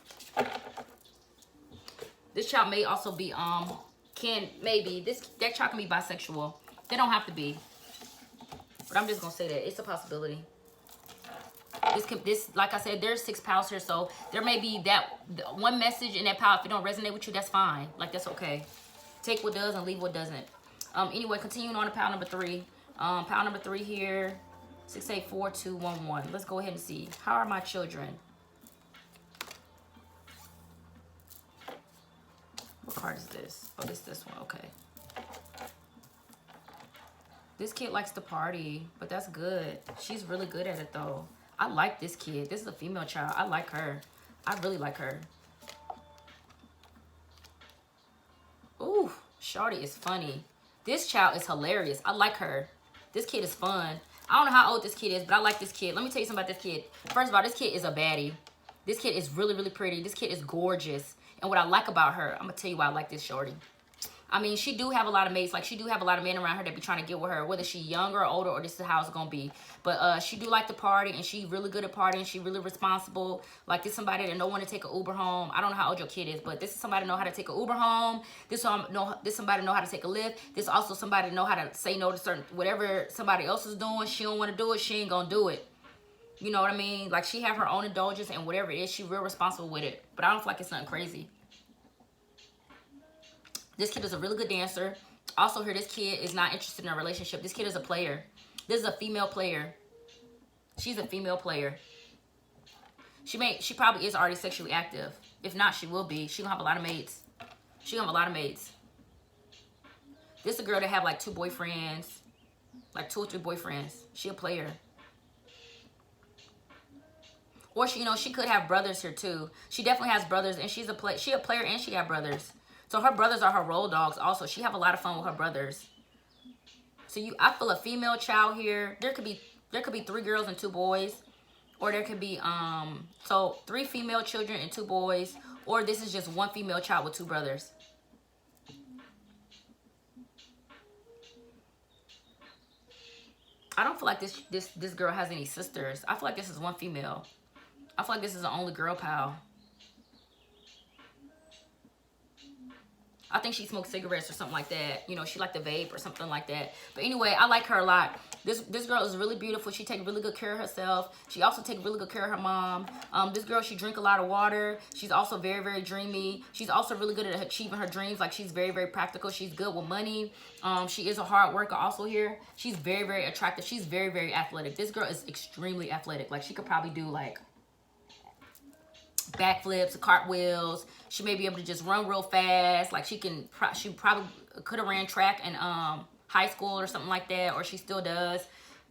This child may also be that child can be bisexual. They don't have to be. But I'm just gonna say that it's a possibility. This, like I said, there's 6 pals here, so there may be that one message in that pal. If it don't resonate with you, that's fine. Like, that's okay. Take what does and leave what doesn't. Anyway, continuing on to pal number 3. Pal number 3 here, 684211. Let's go ahead and see. How are my children? What card is this? Oh, this one. Okay. This kid likes to party, but that's good. She's really good at it though. I like this kid. This is a female child. I like her. I really like her. Ooh, shawty is funny. This child is hilarious. I like her. This kid is fun. I don't know how old this kid is, but I like this kid. Let me tell you something about this kid. First of all, this kid is a baddie. This kid is really, really pretty. This kid is gorgeous. And what I like about her, I'm going to tell you why I like this shorty. I mean, she do have a lot of mates. Like, she do have a lot of men around her that be trying to get with her. Whether she younger or older, or this is how it's going to be. But she do like to party, and she really good at partying. She really responsible. Like, this somebody that know when to take an Uber home. I don't know how old your kid is, but this is somebody that know how to take an Uber home. This somebody know how to take a Lyft. This also somebody that know how to say no to certain, whatever somebody else is doing. She don't want to do it. She ain't going to do it. You know what I mean? Like, she have her own indulgence, and whatever it is, she real responsible with it. But I don't feel like it's nothing crazy. This kid is a really good dancer. Also here, this kid is not interested in a relationship. This kid is a player. This is a female player. She's a female player. She probably is already sexually active. If not, she will be. She gonna have a lot of mates. She gonna have a lot of mates. This is a girl that have like 2 boyfriends. Like 2 or 3 boyfriends. She a player. Or she, you know, she could have brothers here too. She definitely has brothers, and she a player and she got brothers. So her brothers are her road dogs also. She have a lot of fun with her brothers. So I feel a female child here. There could be 3 girls and 2 boys. Or there could be so 3 female children and 2 boys. Or this is just 1 female child with 2 brothers. I don't feel like this girl has any sisters. I feel like this is 1 female. I feel like this is the only girl pal. I think she smokes cigarettes or something like that. You know, she like to vape or something like that. But anyway, I like her a lot. This girl is really beautiful. She takes really good care of herself. She also takes really good care of her mom. This girl, she drink a lot of water. She's also very, very dreamy. She's also really good at achieving her dreams. Like, she's very, very practical. She's good with money. She is a hard worker also here. She's very, very attractive. She's very, very athletic. This girl is extremely athletic. Like, she could probably do like backflips, cartwheels. She may be able to just run real fast. Like, she probably could have ran track in high school or something like that, or she still does.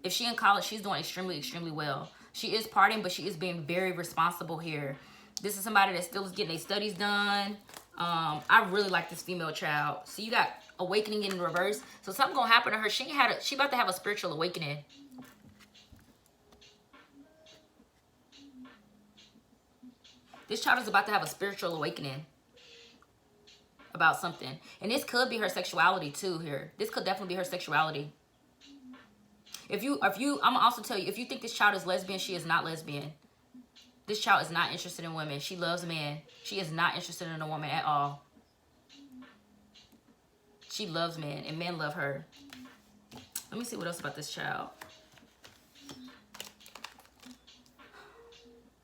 If she in college, she's doing extremely, extremely well. She is partying, but she is being very responsible here. This is somebody that still is getting their studies done. I really like this female child. So you got awakening in reverse. So something gonna happen to her. She about to have a spiritual awakening. This child is about to have a spiritual awakening about something. And this could be her sexuality too here. This could definitely be her sexuality. I'm gonna also tell you, if you think this child is lesbian, she is not lesbian. This child is not interested in women. She loves men. She is not interested in a woman at all. She loves men, and men love her. Let me see what else about this child.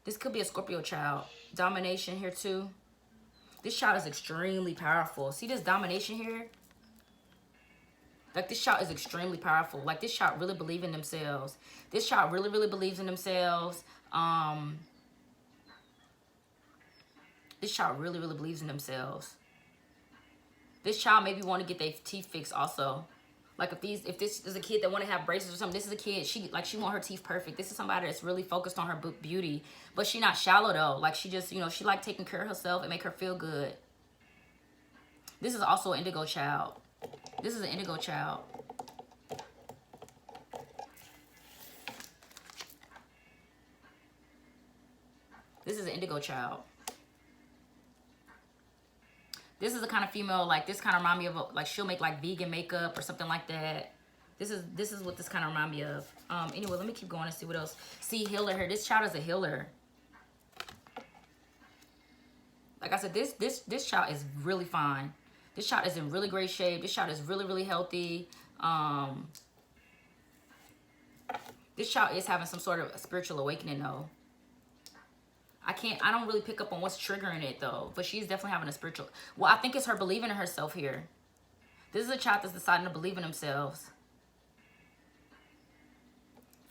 This could be a Scorpio child. Domination here too. This child is extremely powerful. See this domination here? Like, this child is extremely powerful. Like, this child really believes in themselves. This child really, really believes in themselves. This child really, really believes in themselves. This child maybe want to get their teeth fixed also. Like, if this is a kid that want to have braces or something, this is a kid, she want her teeth perfect. This is somebody that's really focused on her beauty. But she not shallow though. Like, she just, you know, she like taking care of herself and make her feel good. This is also an indigo child. This is an indigo child. This is an indigo child. This is the kind of female, like, this kind of remind me of, like, she'll make, like, vegan makeup or something like that. This is what this kind of remind me of. Anyway, let me keep going and see what else. See, healer here. This child is a healer. Like I said, this child is really fine. This child is in really great shape. This child is really, really healthy. This child is having some sort of a spiritual awakening, though. I don't really pick up on what's triggering it, though. But she's definitely having a spiritual... Well, I think it's her believing in herself here. This is a child that's deciding to believe in themselves.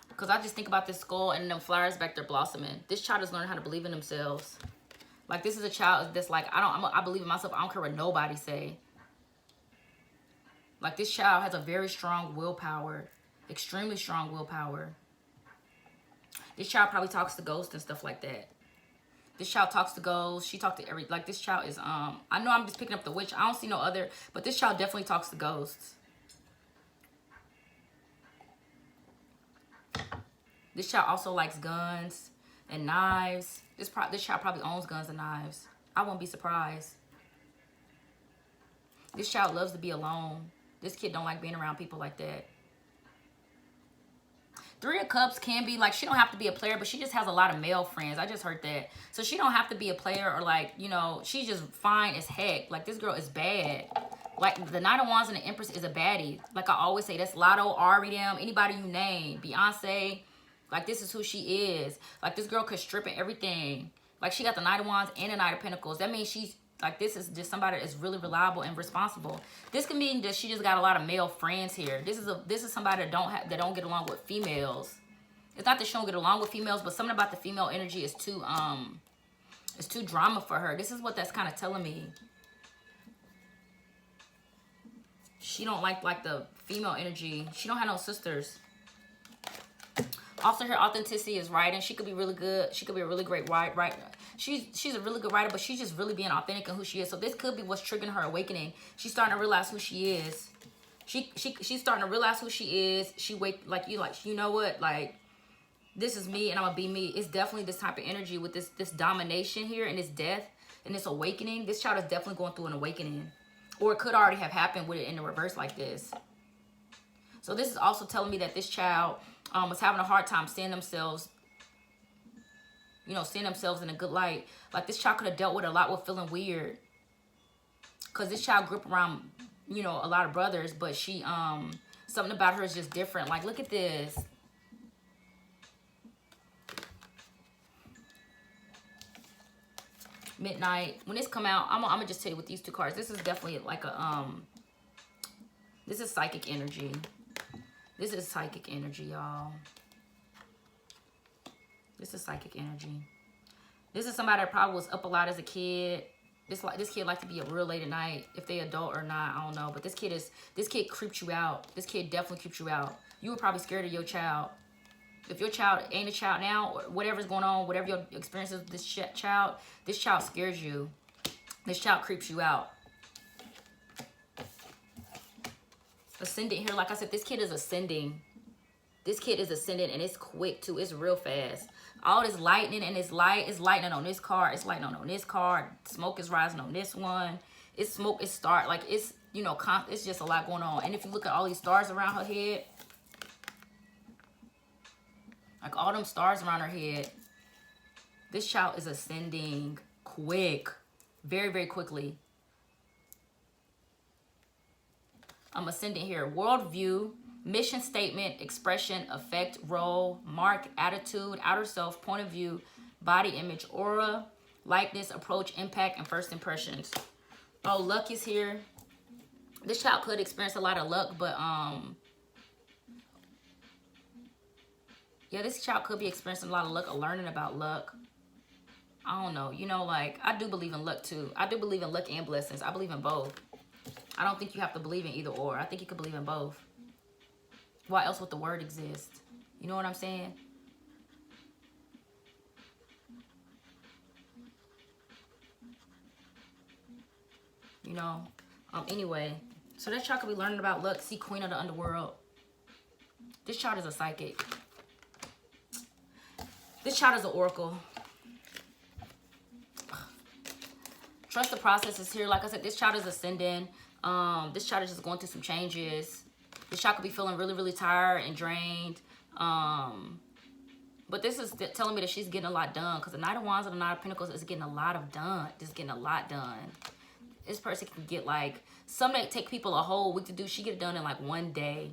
Because I just think about this skull and them flowers back there blossoming. This child is learning how to believe in themselves. Like, this is a child that's like, I believe in myself. I don't care what nobody say. Like this child has a very strong willpower. Extremely strong willpower. This child probably talks to ghosts and stuff like that. This child talks to ghosts. She talks to every, like this child is, I know I'm just picking up the witch. I don't see no other, but this child definitely talks to ghosts. This child also likes guns and knives. This child probably owns guns and knives. I won't be surprised. This child loves to be alone. This kid don't like being around people like that. Three of Cups can be like, she don't have to be a player, but she just has a lot of male friends. I just heard that. So she don't have to be a player or like, you know, she's just fine as heck. Like this girl is bad. Like the Knight of Wands and the Empress is a baddie. Like I always say, that's Lotto, Ari, them, anybody you name. Beyonce. Like this is who she is. Like this girl could strip and everything. Like she got the Knight of Wands and the Knight of Pentacles. That means she's like, this is just somebody that's really reliable and responsible. This can mean that she just got a lot of male friends here. This is somebody that don't get along with females. It's not that she don't get along with females, but something about the female energy is too drama for her. This is what that's kind of telling me. She don't like the female energy. She don't have no sisters. Also, her authenticity is writing. She could be really good. She could be a really great writer. She's a really good writer, but she's just really being authentic in who she is. So this could be what's triggering her awakening. She's starting to realize who she is. She's starting to realize who she is. You know what? Like, this is me and I'm gonna be me. It's definitely this type of energy with this domination here and this death and this awakening. This child is definitely going through an awakening. Or it could already have happened with it in the reverse like this. So this is also telling me that this child was having a hard time seeing themselves, you know, seeing themselves in a good light. Like this child could have dealt with a lot with feeling weird. Because this child grew up around, you know, a lot of brothers, but she, something about her is just different. Like, look at this. Midnight. When this come out, I'm gonna just tell you with these two cards. This is definitely like a, this is psychic energy. This is psychic energy, y'all. This is psychic energy. This is somebody that probably was up a lot as a kid. This kid like to be up real late at night. If they adult or not, I don't know. But this kid creeps you out. This kid definitely creeps you out. You were probably scared of your child. If your child ain't a child now, or whatever's going on, whatever your experience is with this child scares you. This child creeps you out. Ascendant here, like I said, this kid is ascending. This kid is ascending and it's quick too. It's real fast. All this lightning and it's lightning on this car. It's lightning on this car. Smoke is rising on this one. It's smoke. It's start like it's, you know, it's just a lot going on. And if you look at all these stars around her head, like all them stars around her head, this child is ascending quick, very, very quickly. I'm ascending here. Worldview, mission statement, expression, effect, role, mark, attitude, outer self, point of view, body image, aura, likeness, approach, impact, and first impressions. Oh, luck is here. This child could experience a lot of luck, but yeah, this child could be experiencing a lot of luck or learning about luck. I don't know. You know, like, I do believe in luck too. I do believe in luck and blessings. I believe in both. I don't think you have to believe in either or. I think you could believe in both. Why else would the word exist? You know what I'm saying? You know? Anyway. So that child could be learning about luck. See, Queen of the Underworld. This child is a psychic. This child is an oracle. Trust the process is here. Like I said, this child is ascending. This child is just going through some changes. This child could be feeling really, really tired and drained. But this is telling me that she's getting a lot done. Because the Knight of Wands and the Knight of Pentacles is getting a lot done. Just getting a lot done. This person can get like, some that take people a whole week to do, she get it done in like one day.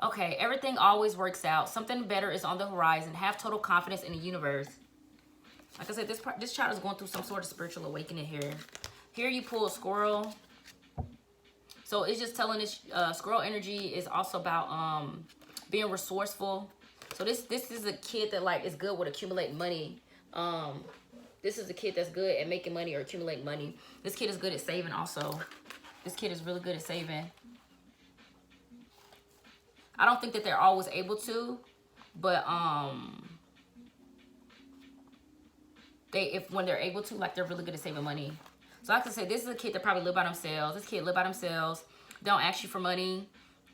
Okay, everything always works out. Something better is on the horizon. Have total confidence in the universe. Like I said, this child is going through some sort of spiritual awakening here. Here you pull a squirrel. So it's just telling this squirrel energy is also about being resourceful. So this is a kid that like is good with accumulating money. This is a kid that's good at making money or accumulating money. This kid is good at saving also. This kid is really good at saving. I don't think that they're always able to, but when they're able to, like, they're really good at saving money. So I can say this is a kid that probably live by themselves. This kid live by themselves. Don't ask you for money.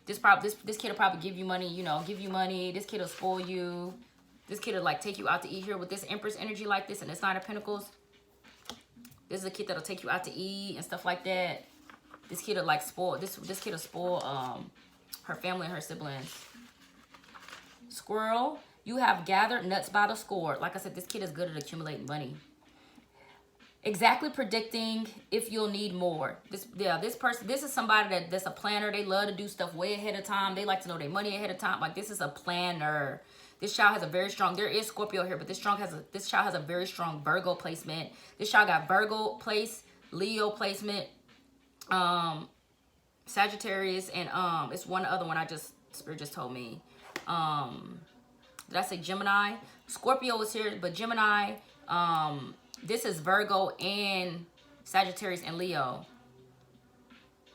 This kid will probably give you money, you know, give you money. This kid will spoil you. This kid will, like, take you out to eat here with this Empress energy like this and this Nine of Pentacles. This is a kid that'll take you out to eat and stuff like that. This kid will, like, spoil. This kid will spoil her family and her siblings. Squirrel, you have gathered nuts by the score. Like I said, this kid is good at accumulating money. Exactly predicting if you'll need more. This is somebody that's a planner. They love to do stuff way ahead of time. They like to know their money ahead of time. Like, this is a planner. This child has a very strong, there is Scorpio here, but this child has a very strong Virgo placement. This child got Virgo place, Leo placement, Sagittarius, and it's one other one Spirit just told me. Did I say Gemini? Scorpio was here, but Gemini, this is Virgo and Sagittarius and Leo.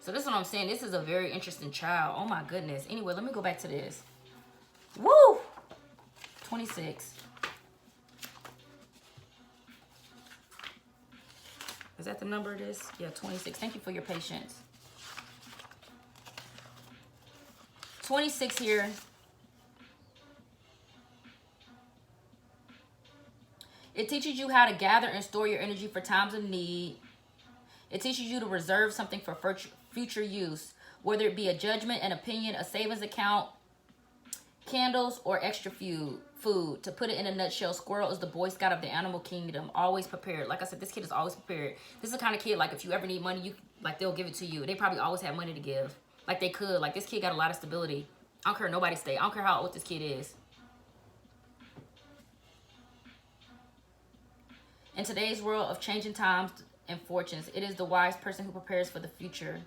So this is what I'm saying. This is a very interesting child. Oh my goodness. Anyway, let me go back to this. Woo! 26. Is that the number it is? Yeah, 26. Thank you for your patience. 26 here. It teaches you how to gather and store your energy for times of need. It teaches you to reserve something for future use, whether it be a judgment, an opinion, a savings account, candles, or extra food. To put it in a nutshell, Squirrel is the Boy Scout of the animal kingdom, always prepared. Like I said, this kid is always prepared. This is the kind of kid, like, if you ever need money, they'll give it to you. They probably always have money to give. Like, they could. Like, this kid got a lot of stability. I don't care nobody stay. I don't care how old this kid is. In today's world of changing times and fortunes, it is the wise person who prepares for the future.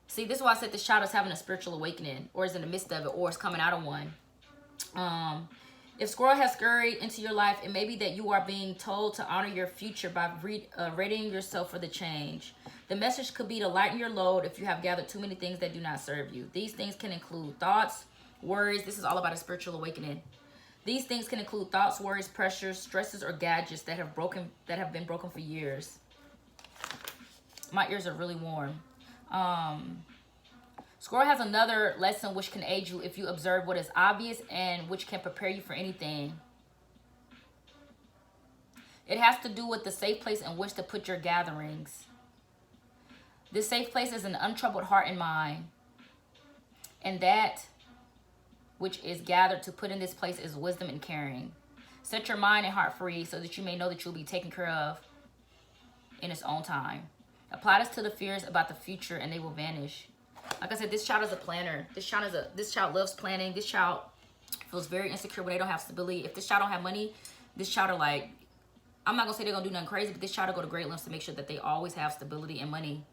See, this is why I said this child is having a spiritual awakening, or is in the midst of it, or is coming out of one. If Squirrel has scurried into your life, it may be that you are being told to honor your future by readying yourself for the change. The message could be to lighten your load if you have gathered too many things that do not serve you. These things can include thoughts, worries. This is all about a spiritual awakening. These things can include thoughts, worries, pressures, stresses, or gadgets that have been broken for years. My ears are really warm. Squirrel has another lesson which can aid you if you observe what is obvious and which can prepare you for anything. It has to do with the safe place in which to put your gatherings. This safe place is an untroubled heart and mind. And that which is gathered to put in this place is wisdom and caring. Set your mind and heart free so that you may know that you'll be taken care of in its own time. Apply this to the fears about the future and they will vanish. Like I said, this child is a planner. This child loves planning. This child feels very insecure when they don't have stability. If this child don't have money, this child are like, I'm not gonna say they're gonna do nothing crazy, but this child will go to great lengths to make sure that they always have stability and money.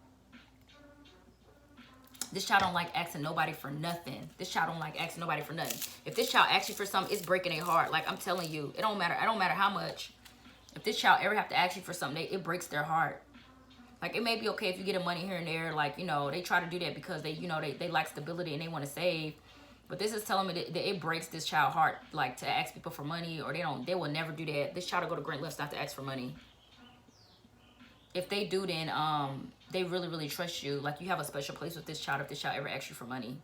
This child don't like asking nobody for nothing. This child don't like asking nobody for nothing. If this child asks you for something, it's breaking their heart. Like, I'm telling you, it don't matter how much. If this child ever have to ask you for something, it breaks their heart. Like, it may be okay if you get a money here and there. Like, you know, they try to do that because they, you know, they like stability and they want to save. But this is telling me that it breaks this child's heart, like, to ask people for money, or they will never do that. This child will go to great lengths not to ask for money. If they do, then they really, really trust you. Like, you have a special place with this child if this child ever asks you for money.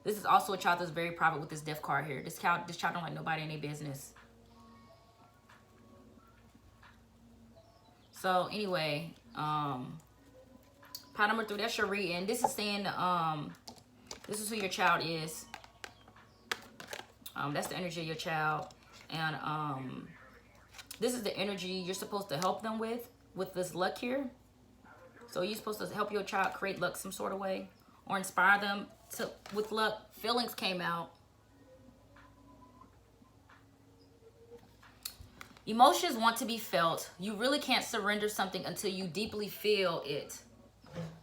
This is also a child that's very private with this death card here. This child don't like nobody in their business. So anyway, pile number 3, that's your reading. This is saying this is who your child is. That's the energy of your child. And this is the energy you're supposed to help them with this luck here. So you're supposed to help your child create luck some sort of way, or inspire them with luck. Feelings came out. Emotions want to be felt. You really can't surrender something until you deeply feel it.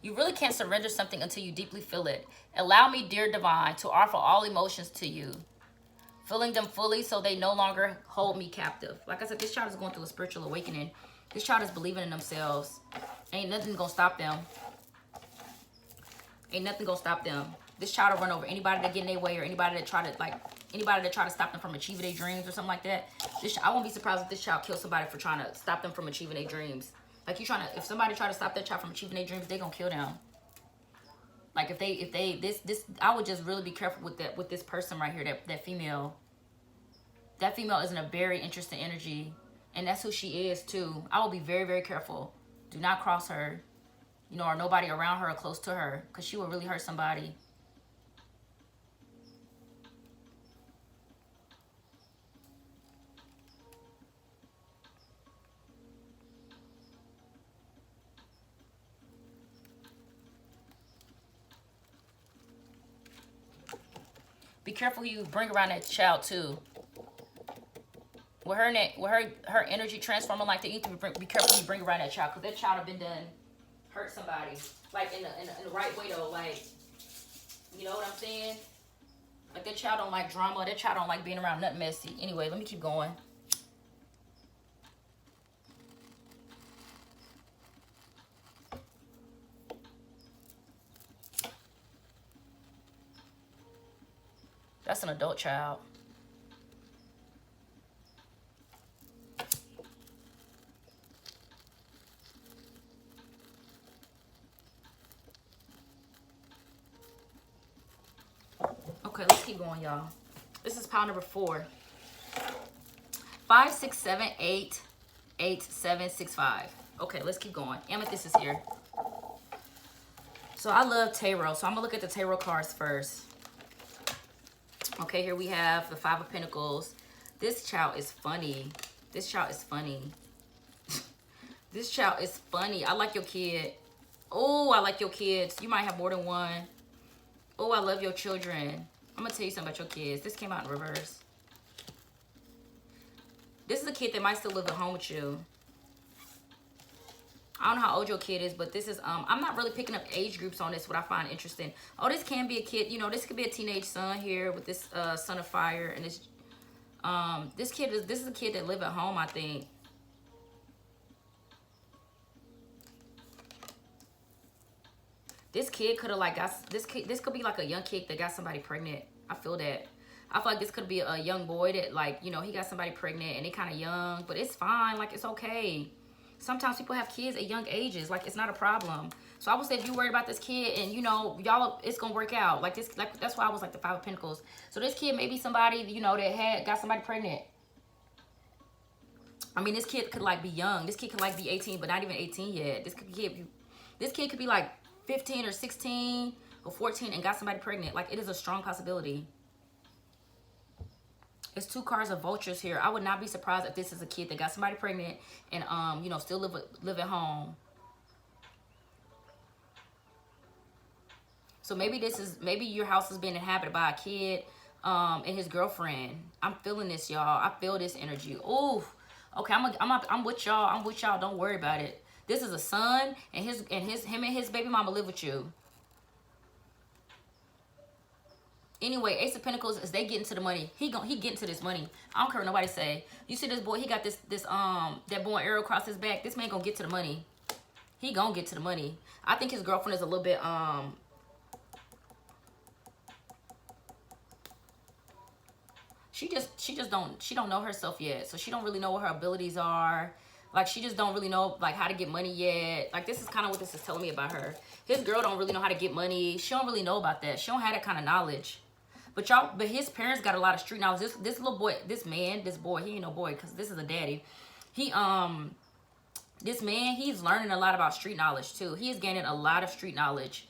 You really can't surrender something until you deeply feel it. Allow me, dear divine, to offer all emotions to you, feeling them fully so they no longer hold me captive. Like I said, this child is going through a spiritual awakening. This child is believing in themselves. Ain't nothing gonna stop them. Ain't nothing gonna stop them. This child will run over anybody that get in their way, or anybody that try to stop them from achieving their dreams or something like that. I won't be surprised if this child kills somebody for trying to stop them from achieving their dreams. Like if somebody try to stop that child from achieving their dreams, they gonna kill them. Like I would just really be careful with this person right here, that female. That female is in a very interesting energy, and that's who she is too. I will be very, very careful. Do not cross her, you know, or nobody around her or close to her, because she will really hurt somebody. Be careful who you bring around that child too. With her energy transforming like that, you need to be careful who you bring around that child, because that child have been done hurt somebody, like in the right way though. Like, you know what I'm saying? Like that child don't like drama. That child don't like being around nothing messy. Anyway, let me keep going. That's an adult child. Okay, let's keep going, y'all. This is pile number 4. 5, 6, 7, 8, 8, 7, 6, 5. Okay, let's keep going. Amethyst is here. So I love tarot. So I'm gonna look at the tarot cards first. Okay, here we have the 5 of Pentacles. This child is funny. This child is funny. This child is funny. I like your kid. Oh, I like your kids. You might have more than one. Oh, I love your children. I'm going to tell you something about your kids. This came out in reverse. This is a kid that might still live at home with you. I don't know how old your kid is, but this is, I'm not really picking up age groups on this, what I find interesting. Oh, this can be a kid, you know, this could be a teenage son here with this son of fire. And this, this is a kid that live at home, I think. This kid could have like got, this could be like a young kid that got somebody pregnant. I feel that. I feel like this could be a young boy that, like, you know, he got somebody pregnant and they kind of young, but it's fine. Like, it's okay. Sometimes people have kids at young ages. Like, it's not a problem. So I would say if you're worried about this kid and, you know, y'all, it's going to work out. Like, this, like, that's why I was like the 5 of Pentacles. So this kid may be somebody, you know, that got somebody pregnant. I mean, this kid could, like, be young. This kid could, like, be 18, but not even 18 yet. This kid could be, like, 15 or 16 or 14 and got somebody pregnant. Like, it is a strong possibility. It's 2 cards of vultures here. I would not be surprised if this is a kid that got somebody pregnant and, you know, still live at home. So maybe your house is being inhabited by a kid and his girlfriend. I'm feeling this, y'all. I feel this energy. Ooh. Okay, I'm with y'all. I'm with y'all. Don't worry about it. This is a son, and him and his baby mama live with you. Anyway, Ace of Pentacles, as they get into the money, he getting to this money. I don't care what nobody say. You see this boy, he got that bow and arrow across his back. This man gonna get to the money. He gonna get to the money. I think his girlfriend is a little bit she don't know herself yet. So she don't really know what her abilities are. Like, she just don't really know, like, how to get money yet. Like, this is kind of what this is telling me about her. His girl don't really know how to get money. She don't really know about that. She don't have that kind of knowledge. But his parents got a lot of street knowledge. This little boy, this boy, he ain't no boy because this is a daddy. This man, he's learning a lot about street knowledge too. He is gaining a lot of street knowledge.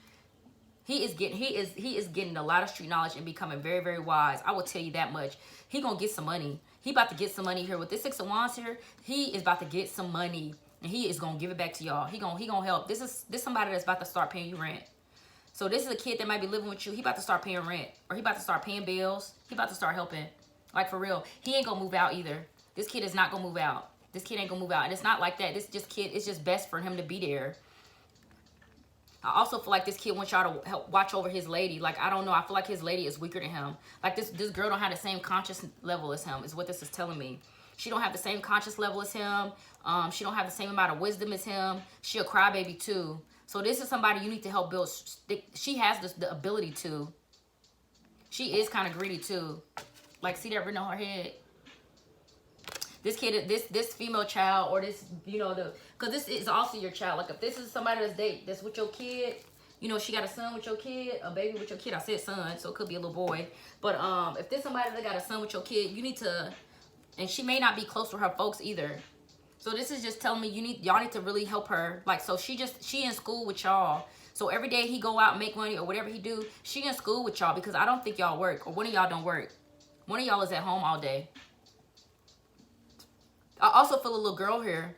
He is getting a lot of street knowledge and becoming very, very wise. I will tell you that much. He gonna get some money. He about to get some money here with this 6 of Wands here. He is about to get some money and he is gonna give it back to y'all. He gonna help. This somebody that's about to start paying you rent. So this is a kid that might be living with you. He about to start paying rent, or he about to start paying bills. He about to start helping. Like, for real. He ain't gonna move out either. This kid is not gonna move out. This kid ain't gonna move out. And it's not like that. This kid, it's just best for him to be there. I also feel like this kid wants y'all to help watch over his lady. Like, I don't know. I feel like his lady is weaker than him. Like, this girl don't have the same conscious level as him, is what this is telling me. She don't have the same conscious level as him. She don't have the same amount of wisdom as him. She a crybaby too. So this is somebody you need to help build. She has the ability to. She is kind of greedy too. Like, see that written on her head? This kid, this female child, or this, you know, because this is also your child. Like, if this is somebody that's with your kid, you know, she got a son with your kid, a baby with your kid. I said son, so it could be a little boy. But if there's somebody that got a son with your kid, you need to, and she may not be close to her folks either. So this is just telling me y'all need to really help her. Like, so she in school with y'all. So every day he go out and make money or whatever he do, she in school with y'all, because I don't think y'all work, or one of y'all don't work. One of y'all is at home all day. I also feel a little girl here.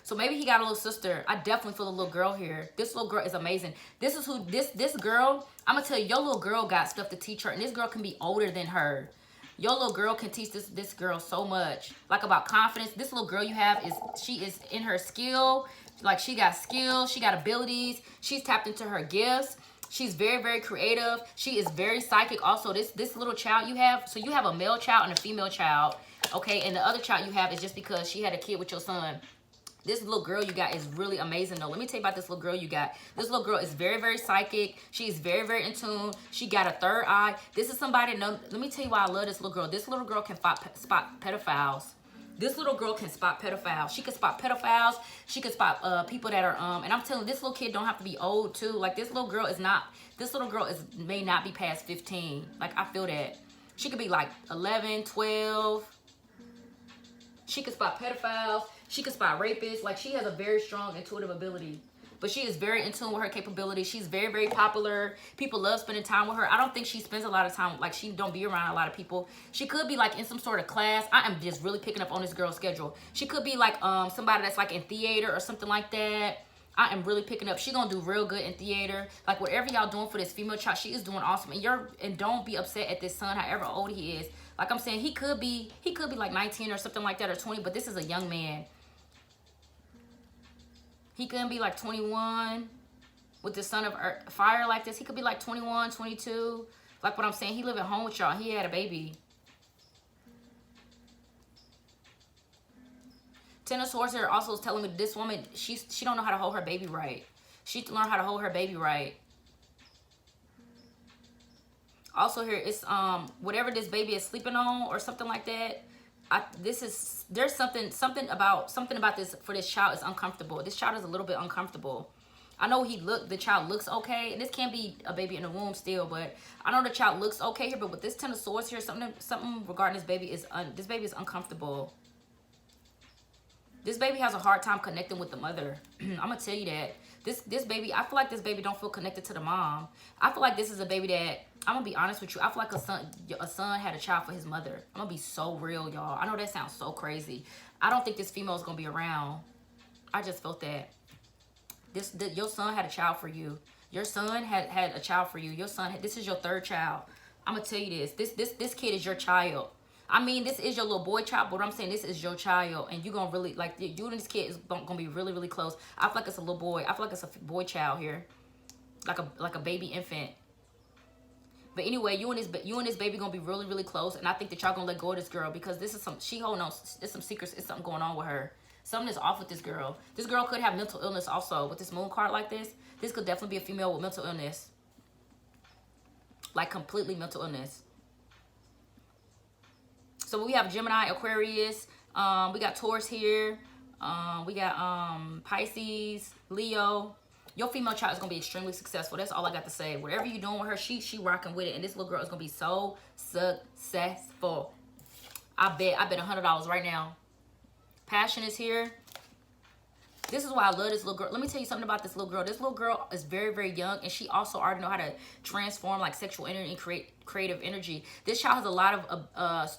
So maybe he got a little sister. I definitely feel a little girl here. This little girl is amazing. This is who, this girl, I'm going to tell you, your little girl got stuff to teach her. And this girl can be older than her. Your little girl can teach this girl so much. Like, about confidence. This little girl you have, she is in her skill. Like, she got skills. She got abilities. She's tapped into her gifts. She's very, very creative. She is very psychic. Also, this little child you have, so you have a male child and a female child. Okay, and the other child you have is just because she had a kid with your son. This little girl you got is really amazing, though. Let me tell you about this little girl you got. This little girl is very, very psychic. She's very, very in tune. She got a third eye. This is somebody, let me tell you why I love this little girl. This little girl can spot pedophiles. This little girl can spot pedophiles. She can spot pedophiles. She can spot people that are, and I'm telling you, this little kid don't have to be old, too. Like, this little girl may not be past 15. Like, I feel that. She could be like 11, 12. She can spot pedophiles. She can spot rapists. Like, she has a very strong intuitive ability. But she is very in tune with her capabilities. She's very, very popular. People love spending time with her. I don't think she spends a lot of time, like, she don't be around a lot of people. She could be, like, in some sort of class. I am just really picking up on this girl's schedule. She could be, like, somebody that's, like, in theater or something like that. I am really picking up. She gonna do real good in theater. Like, whatever y'all doing for this female child, she is doing awesome. And don't be upset at this son, however old he is. Like I'm saying, he could be like 19 or something like that, or 20, but this is a young man. He couldn't be like 21 with the son of fire like this. He could be like 21, 22. Like what I'm saying, he live at home with y'all. He had a baby. Ten of Swords here also is telling me this woman, she don't know how to hold her baby right. She learned how to hold her baby right. Also here, it's whatever this baby is sleeping on or something like that. There's something about this for this child is uncomfortable. This child is a little bit uncomfortable. I know the child looks okay, and this can't be a baby in the womb still, but I know the child looks okay here. But with this Ten of Swords here, something regarding this baby is uncomfortable. This baby has a hard time connecting with the mother. I'm gonna tell you that. This baby, I feel like this baby don't feel connected to the mom. I feel like this is a baby that, I'm gonna be honest with you, I feel like a son had a child for his mother. I'm gonna be so real, y'all. I know that sounds so crazy. I don't think this female is gonna be around. I just felt that. Your son had a child for you. Your son had a child for you. Your son, this is your third child. I'm gonna tell you this. This kid is your child. I mean, this is your little boy child, but what I'm saying, this is your child, and you're gonna really, like, you and this kid is gonna be really, really close. I feel like it's a little boy. I feel like it's a boy child here, like a baby infant. But anyway, you and this baby gonna be really, really close, and I think that y'all gonna let go of this girl, because this is she holding on. There's some secrets. It's something going on with her. Something is off with this girl. This girl could have mental illness also. With this moon card like this, this could definitely be a female with mental illness, like completely mental illness. So we have Gemini, Aquarius, we got Taurus here, we got Pisces, Leo. Your female child is gonna be extremely successful. That's all I got to say. Whatever you're doing with her, she rocking with it, and this little girl is gonna be so successful. I bet $100 right now. Passion is here. This is why I love this little girl. Let me tell you something about this little girl. This little girl is very, very young, and she also already know how to transform like sexual energy and create creative energy. This child has a lot of,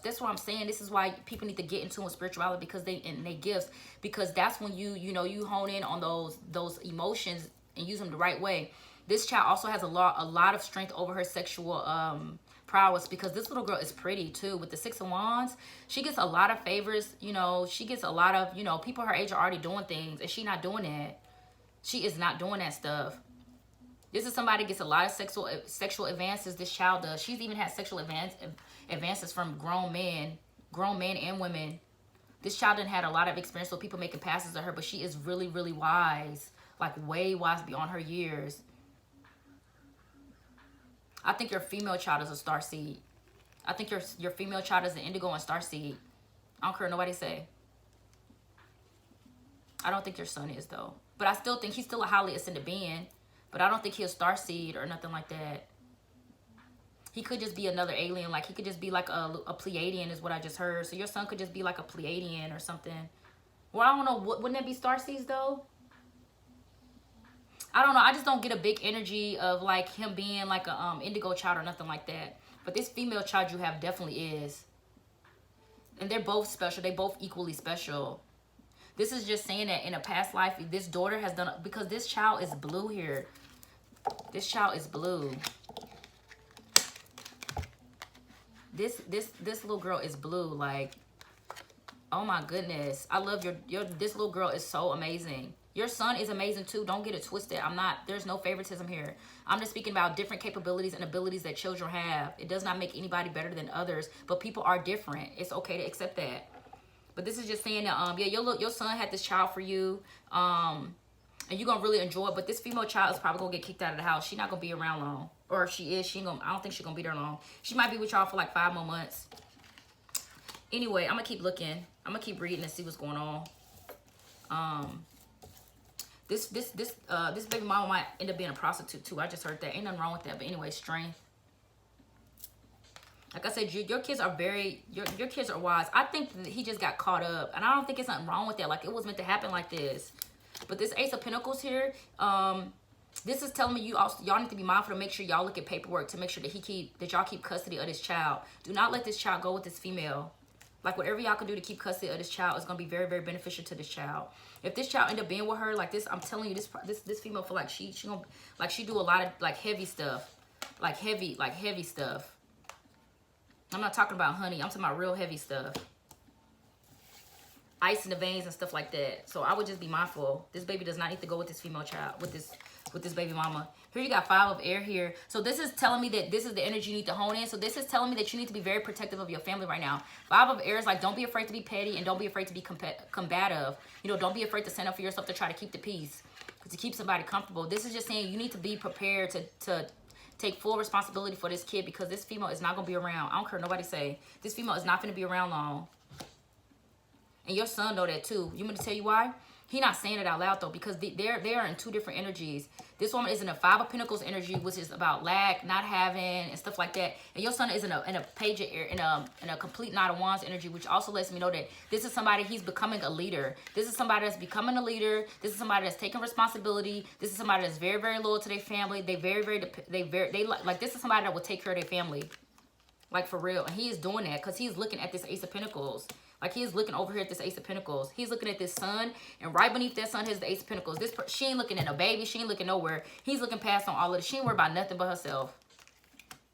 that's what I'm saying. This is why people need to get into with spirituality, because they gifts, because that's when you hone in on those emotions and use them the right way. This child also has a lot of strength over her sexual prowess, because this little girl is pretty too. With the Six of Wands, she gets a lot of favors. She gets a lot of, people her age are already doing things, and she not doing that. She is not doing that stuff. This is somebody gets a lot of sexual advances. This child does. She's even had sexual advances from grown men and women. This child done had a lot of experience with people making passes to her, but she is really, really wise, like way wise beyond her years. I think your female child is a star seed. I think your female child is an indigo and star seed. I don't care what nobody say. I don't think your son is, though. But I still think he's still a highly ascended being. But I don't think he's a star seed or nothing like that. He could just be another alien. Like, he could just be like a Pleiadian is what I just heard. So your son could just be like a Pleiadian or something. Well, I don't know. Wouldn't that be star seeds, though? I don't know. I just don't get a big energy of, like, him being like a indigo child or nothing like that. But this female child you have definitely is. And they're both special. They both equally special. This is just saying that in a past life, this daughter has done, because this child is blue here. This child is blue. This little girl is blue. Like, oh my goodness. I love this little girl is so amazing. Your son is amazing too. Don't get it twisted. There's no favoritism here. I'm just speaking about different capabilities and abilities that children have. It does not make anybody better than others, but people are different. It's okay to accept that. But this is just saying that, yeah, your son had this child for you, and you're going to really enjoy it. But this female child is probably going to get kicked out of the house. She's not going to be around long. Or if she is, I don't think she's going to be there long. She might be with y'all for like 5 more months. Anyway, I'm going to keep looking. I'm going to keep reading and see what's going on. This baby mama might end up being a prostitute too. I just heard that. Ain't nothing wrong with that. But anyway, strength. Like I said, your kids are your kids are wise. I think that he just got caught up. And I don't think it's nothing wrong with that. Like, it was meant to happen like this. But this Ace of Pentacles here, this is telling me y'all need to be mindful to make sure y'all look at paperwork to make sure that y'all keep custody of this child. Do not let this child go with this female. Like, whatever y'all can do to keep custody of this child is going to be very, very beneficial to this child. If this child end up being with her, like this, I'm telling you, this female feel like she gonna, like, she do a lot of, like, heavy stuff. Like heavy stuff. I'm not talking about honey. I'm talking about real heavy stuff. Ice in the veins and stuff like that. So I would just be mindful. This baby does not need to go with this female child, with this baby mama. Here you got 5 of air here. So this is telling me that this is the energy you need to hone in. So this is telling me that you need to be very protective of your family right now. 5 of air is like, don't be afraid to be petty and don't be afraid to be combative. You know, don't be afraid to stand up for yourself to try to keep the peace, to keep somebody comfortable. This is just saying you need to be prepared to take full responsibility for this kid, because this female is not going to be around. I don't care what nobody say. This female is not going to be around long. And your son know that too. You want me to tell you why? He not saying it out loud though, because they are in 2 different energies. This woman is in a 5 of Pentacles energy, which is about lack, not having, and stuff like that. And your son is in a page of air, in a complete Knight of Wands energy, which also lets me know that this is somebody, he's becoming a leader. This is somebody that's becoming a leader. This is somebody that's taking responsibility. This is somebody that's very, very loyal to their family. They like this is somebody that will take care of their family, like, for real. And he is doing that because he's looking at this Ace of Pentacles. Like, he is looking over here at this Ace of Pentacles. He's looking at this sun, and right beneath that sun is the Ace of Pentacles. She ain't looking at no baby. She ain't looking nowhere. He's looking past on all of this. She ain't worried about nothing but herself.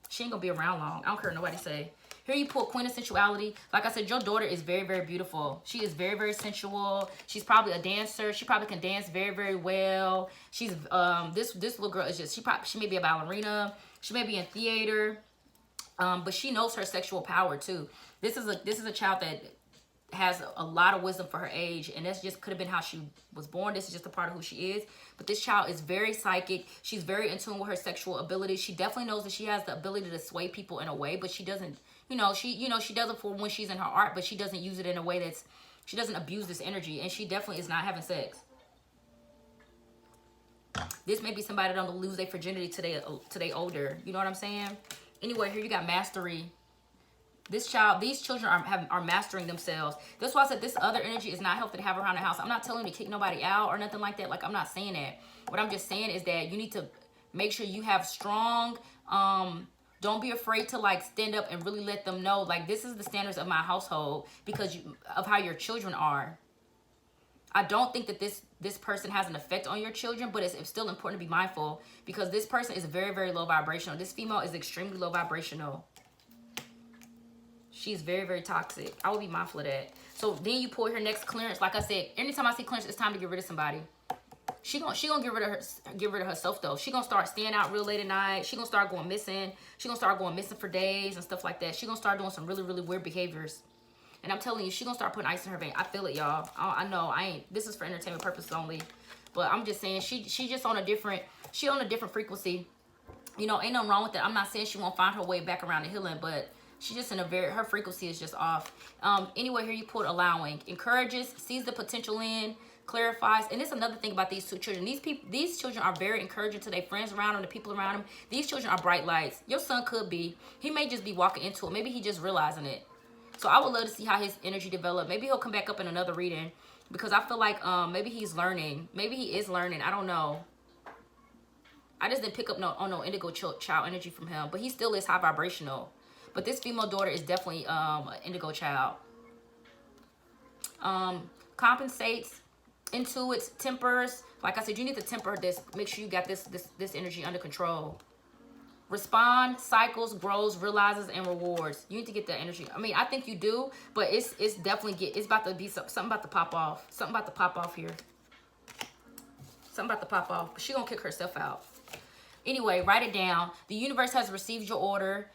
She ain't gonna be around long. I don't care what nobody say. Here you pull Queen of Sensuality. Like I said, your daughter is very, very beautiful. She is very, very sensual. She's probably a dancer. She probably can dance very, very well. She's this little girl is just, she may be a ballerina. She may be in theater. But she knows her sexual power too. This is a child that has a lot of wisdom for her age, and that's just could have been how she was born. This is just a part of who she is. But this child is very psychic. She's very in tune with her sexual abilities. She definitely knows that she has the ability to sway people in a way, but she doesn't, she does it for when she's in her art, but she doesn't use it in a way she doesn't abuse this energy, and she definitely is not having sex. This may be somebody that don't lose their virginity today older. You know what I'm saying? Anyway, here you got mastery. These children are mastering themselves. That's why I said this other energy is not healthy to have around the house. I'm not telling you to kick nobody out or nothing like that. Like, I'm not saying that. What I'm just saying is that you need to make sure you have strong, don't be afraid to, like, stand up and really let them know, like, this is the standards of my household because of how your children are. I don't think that this person has an effect on your children, but it's still important to be mindful because this person is very, very low vibrational. This female is extremely low vibrational. She's very, very toxic. I will be mindful of that. So then you pull her next clearance. Like I said, anytime I see clearance, it's time to get rid of somebody. She gonna get rid of herself though. She gonna start staying out real late at night. She gonna start going missing. She gonna start going missing for days and stuff like that. She gonna start doing some really, really weird behaviors. And I'm telling you, she gonna start putting ice in her vein. I feel it, y'all. I know I ain't. This is for entertainment purposes only, but I'm just saying she just on a different. She on a different frequency. You know, ain't nothing wrong with that. I'm not saying she won't find her way back around to healing, but she just in a her frequency is just off. Anyway, here you put allowing, encourages, sees the potential in, clarifies. And it's another thing about these two children. These children are very encouraging to their friends around them, the people around them. These children are bright lights. Your son could be. He may just be walking into it. Maybe he just realizing it. So I would love to see how his energy develop. Maybe he'll come back up in another reading, because I feel like maybe he's learning. Maybe he is learning. I don't know. I just didn't pick up no indigo child energy from him, but he still is high vibrational. But this female daughter is definitely an indigo child. Compensates, intuits, tempers. Like I said, you need to temper this. Make sure you got this energy under control. Respond, cycles, grows, realizes, and rewards. You need to get that energy. I mean, I think you do, but it's definitely it's about to be something about to pop off. Something about to pop off here. Something about to pop off. But she gonna kick herself out. Anyway, write it down. The universe has received your order.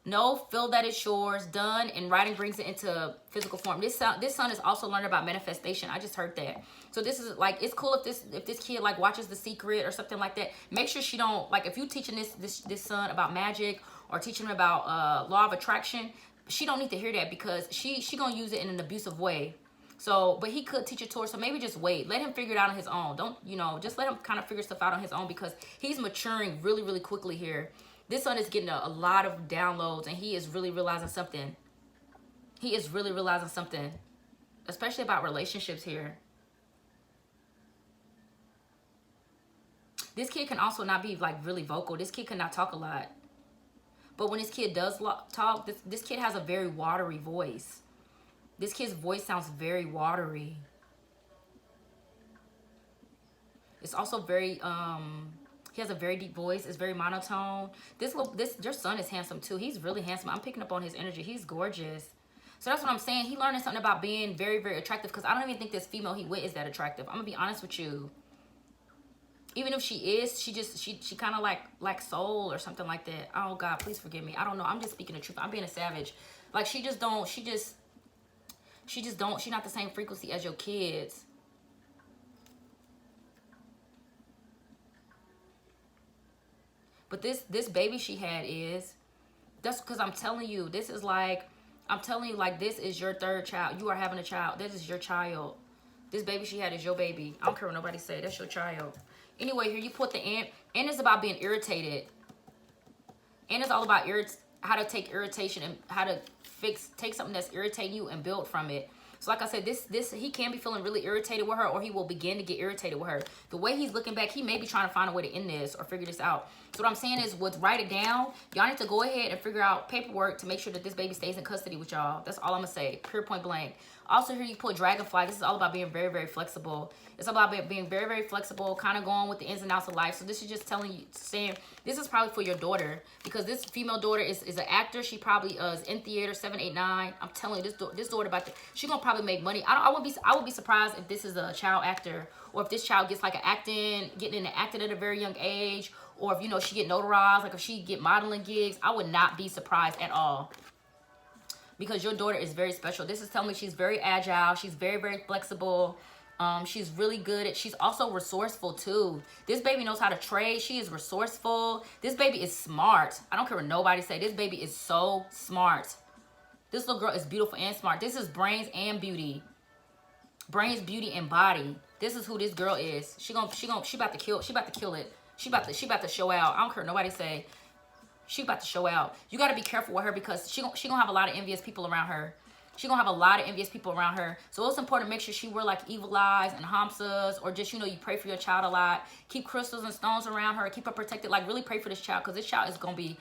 Know, feel that it's yours, done, and writing brings it into physical form. This son is also learning about manifestation. I just heard that. So this is like, it's cool if this kid like watches The Secret or something like that. Make sure she don't, like, if you teaching this son about magic or teaching him about law of attraction, she don't need to hear that, because she gonna use it in an abusive way. So, but he could teach it to her. So maybe just wait. Let him figure it out on his own. Don't, just let him kind of figure stuff out on his own, because he's maturing really, really quickly here. This son is getting a lot of downloads, and he is really realizing something. He is really realizing something, especially about relationships here. This kid can also not be like really vocal. This kid cannot talk a lot. But when this kid does talk, this kid has a very watery voice. This kid's voice sounds very watery. It's also very, he has a very deep voice. It's very monotone. Your son is handsome too. He's really handsome. I'm picking up on his energy. He's gorgeous. So that's what I'm saying. He learning something about being very, very attractive, because I don't even think this female he with is that attractive. I'm going to be honest with you. Even if she is, she kind of like soul or something like that. Oh God, please forgive me. I don't know. I'm just speaking the truth. I'm being a savage. Like she's not the same frequency as your kids. But this baby she had that's because I'm telling you, this is like, this is your third child. You are having a child. This is your child. This baby she had is your baby. I don't care what nobody say. That's your child. Anyway, here you put the ant. Ant is about being irritated. Ant is all about how to take irritation and how to take something that's irritating you and build from it. So like I said, he can be feeling really irritated with her, or he will begin to get irritated with her. The way he's looking back, he may be trying to find a way to end this or figure this out. So what I'm saying is, write it down. Y'all need to go ahead and figure out paperwork to make sure that this baby stays in custody with y'all. That's all I'm going to say. Pure point blank. Also, here you put dragonfly. This is all about being very, very flexible. It's all about being very, very flexible, kind of going with the ins and outs of life. So this is just saying, this is probably for your daughter, because this female daughter is an actor. She probably is in theater 7, 8, 9. I'm telling you, this daughter she gonna probably make money. I would be surprised if this is a child actor, or if this child gets like getting into acting at a very young age, or if she get notarized, like if she get modeling gigs. I would not be surprised at all. Because your daughter is very special. This is telling me she's very agile. She's very, very flexible. She's really good she's also resourceful too. This baby knows how to trade. She is resourceful. This baby is smart. I don't care what nobody say. This baby is so smart. This little girl is beautiful and smart. This is brains and beauty. Brains, beauty, and body. This is who this girl is. She about to kill it. She about to show out. I don't care what nobody say. She about to show out. You got to be careful with her, because she gonna have a lot of envious people around her. She gonna have a lot of envious people around her. So it's important to make sure she wear like evil eyes and hamsas, or just, you pray for your child a lot. Keep crystals and stones around her. Keep her protected. Like really pray for this child, because this child is gonna be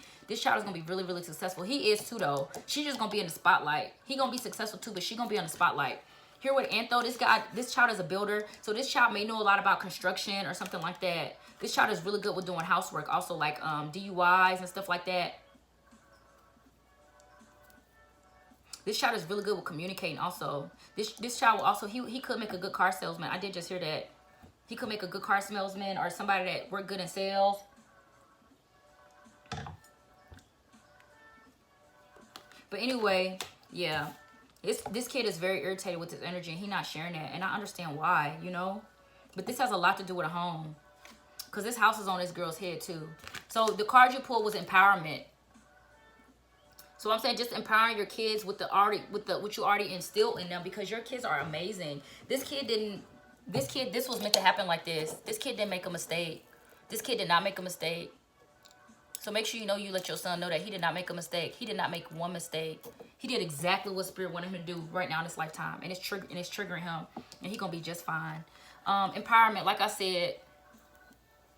really, really successful. He is too though. She's just gonna be in the spotlight. He gonna be successful too, but she gonna be on the spotlight. Here with Antho, this child is a builder. So this child may know a lot about construction or something like that. This child is really good with doing housework. Also like DUIs and stuff like that. This child is really good with communicating also. This child will also, he could make a good car salesman. I did just hear that. He could make a good car salesman or somebody that worked good in sales. But anyway, yeah. This kid is very irritated with his energy and he's not sharing that. And I understand why, you know. But this has a lot to do with a home. Because this house is on this girl's head too. So the card you pulled was empowerment. So I'm saying just empowering your kids with what you already instilled in them, because your kids are amazing. This was meant to happen like this. This kid didn't make a mistake. This kid did not make a mistake. So make sure you let your son know that he did not make a mistake. He did not make one mistake. He did exactly what Spirit wanted him to do right now in this lifetime. And it's triggering him. And he's going to be just fine. Empowerment, like I said,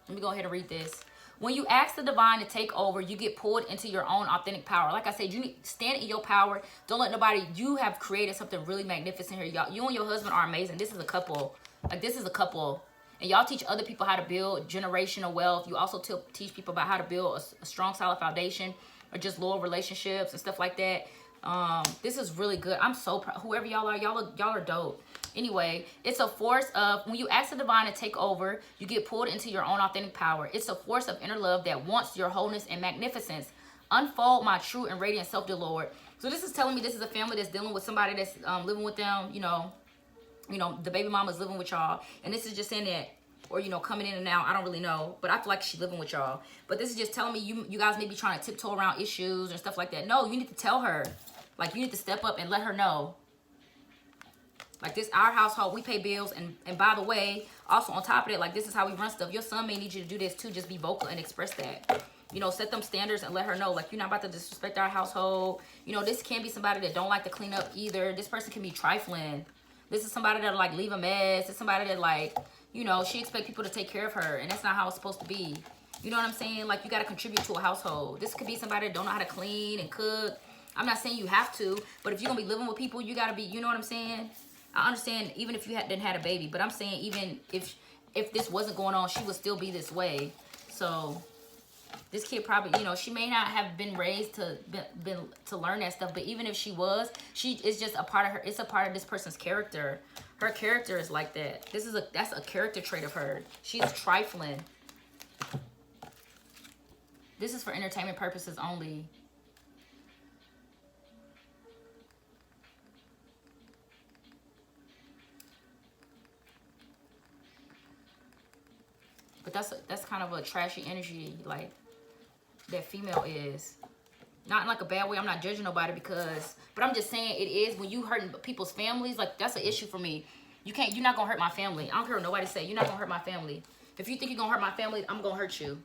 let me go ahead and read this. When you ask the divine to take over, you get pulled into your own authentic power. Like I said, you need stand in your power. Don't let nobody. You have created something really magnificent here, y'all. You and your husband are amazing. This is a couple. Like, this is a couple. And y'all teach other people how to build generational wealth. You also teach people about how to build a strong, solid foundation, or just loyal relationships and stuff like that. This is really good. I'm so proud. Whoever y'all are dope. Anyway, it's a force of, when you ask the divine to take over, you get pulled into your own authentic power. It's a force of inner love that wants your wholeness and magnificence. Unfold my true and radiant self, dear Lord. So this is telling me this is a family that's dealing with somebody that's living with them, you know, the baby mama's living with y'all. And this is just saying that, or, coming in and out. I don't really know, but I feel like she's living with y'all. But this is just telling me you guys may be trying to tiptoe around issues and stuff like that. No, you need to tell her. Like, you need to step up and let her know. Like, this, our household, we pay bills. And by the way, also on top of that, like, this is how we run stuff. Your son may need you to do this too. Just be vocal and express that. Set them standards and let her know. Like, you're not about to disrespect our household. This can be somebody that don't like to clean up either. This person can be trifling. This is somebody that, like, leave a mess. It's somebody that, like, she expects people to take care of her. And that's not how it's supposed to be. You know what I'm saying? Like, you got to contribute to a household. This could be somebody that don't know how to clean and cook. I'm not saying you have to. But if you're going to be living with people, you got to be, you know what I'm saying? I understand even if you didn't have a baby. But I'm saying even if this wasn't going on, she would still be this way. So this kid probably, she may not have been raised to learn that stuff. But even if she was, it's just a part of her. It's a part of this person's character. Her character is like that. That's a character trait of her. She's trifling. This is for entertainment purposes only. But that's kind of a trashy energy, like, that female is. Not in like a bad way. I'm not judging nobody but I'm just saying it is when you hurting people's families. Like, that's an issue for me. You're not gonna hurt my family. I don't care what nobody say. You're not gonna hurt my family. If you think you're gonna hurt my family, I'm gonna hurt you.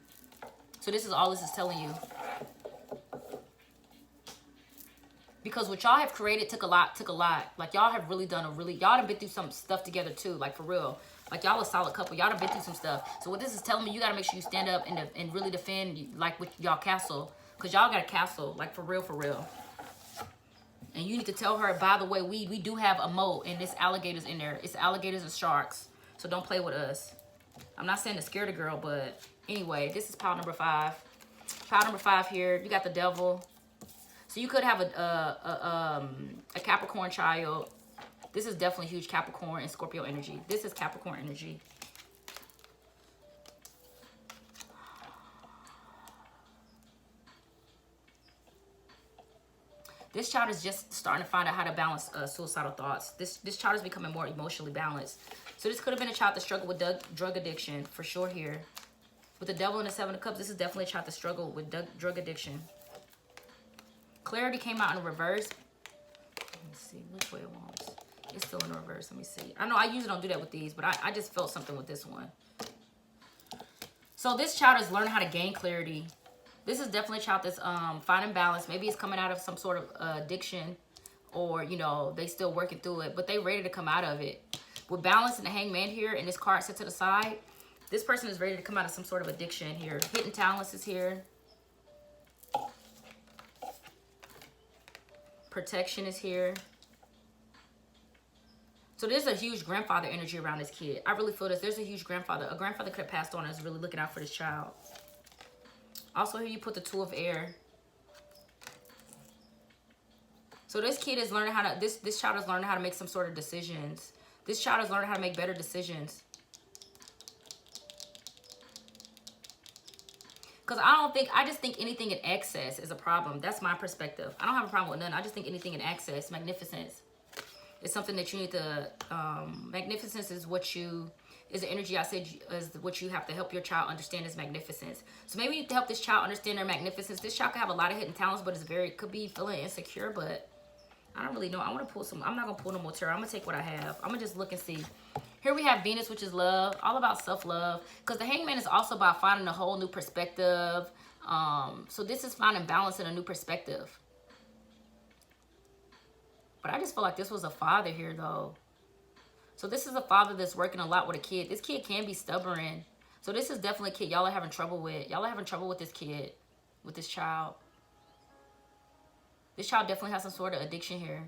So this is all this is telling you. Because what y'all have created took a lot. Like, y'all have really done y'all have been through some stuff together too. Like, for real. Like, y'all a solid couple. Y'all have been through some stuff. So what this is telling me, you gotta make sure you stand up and really defend, like, with y'all castle. Because y'all got a castle. Like, for real, for real. And you need to tell her, by the way, we do have a moat. And there's alligators in there. It's alligators and sharks. So don't play with us. I'm not saying to scare the girl, but anyway, this is pile number 5. Pile number 5 here. You got the devil. So you could have a Capricorn child. This is definitely huge Capricorn and Scorpio energy. This is Capricorn energy. This child is just starting to find out how to balance suicidal thoughts. This child is becoming more emotionally balanced. So this could have been a child that struggled with drug addiction, for sure here. With the devil and the 7 of cups, this is definitely a child that struggled with drug addiction. Clarity came out in reverse. Let me see which way it wants. It's still in reverse. Let me see. I know I usually don't do that with these, but I just felt something with this one. So this child is learning how to gain clarity. This is definitely a child that's finding balance. Maybe it's coming out of some sort of addiction, or, they still working through it, but they ready to come out of it. With balance and the hangman here and this card set to the side, this person is ready to come out of some sort of addiction here. Hidden talents is here. Protection is here. So there's a huge grandfather energy around this kid. I really feel this. There's a huge grandfather. A grandfather could have passed on and is really looking out for this child. Also here you put the 2 of air. So this kid is learning how to, this child is learning how to make some sort of decisions. This child is learning how to make better decisions. Because I just think anything in excess is a problem. That's my perspective. I don't have a problem with none. I just think anything in excess, magnificence, is something that you need to, magnificence is is the energy I said is what you have to help your child understand is magnificence. So maybe you need to help this child understand their magnificence. This child could have a lot of hidden talents, but could be feeling insecure, but I don't really know. I want to pull some, I'm not going to pull no more tarot. I'm going to take what I have. I'm going to just look and see. Here we have Venus, which is love, all about self-love. Because the Hangman is also about finding a whole new perspective. So this is finding balance in a new perspective. But I just feel like this was a father here, though. So this is a father that's working a lot with a kid. This kid can be stubborn. So this is definitely a kid y'all are having trouble with. Y'all are having trouble with this kid, with this child. This child definitely has some sort of addiction here.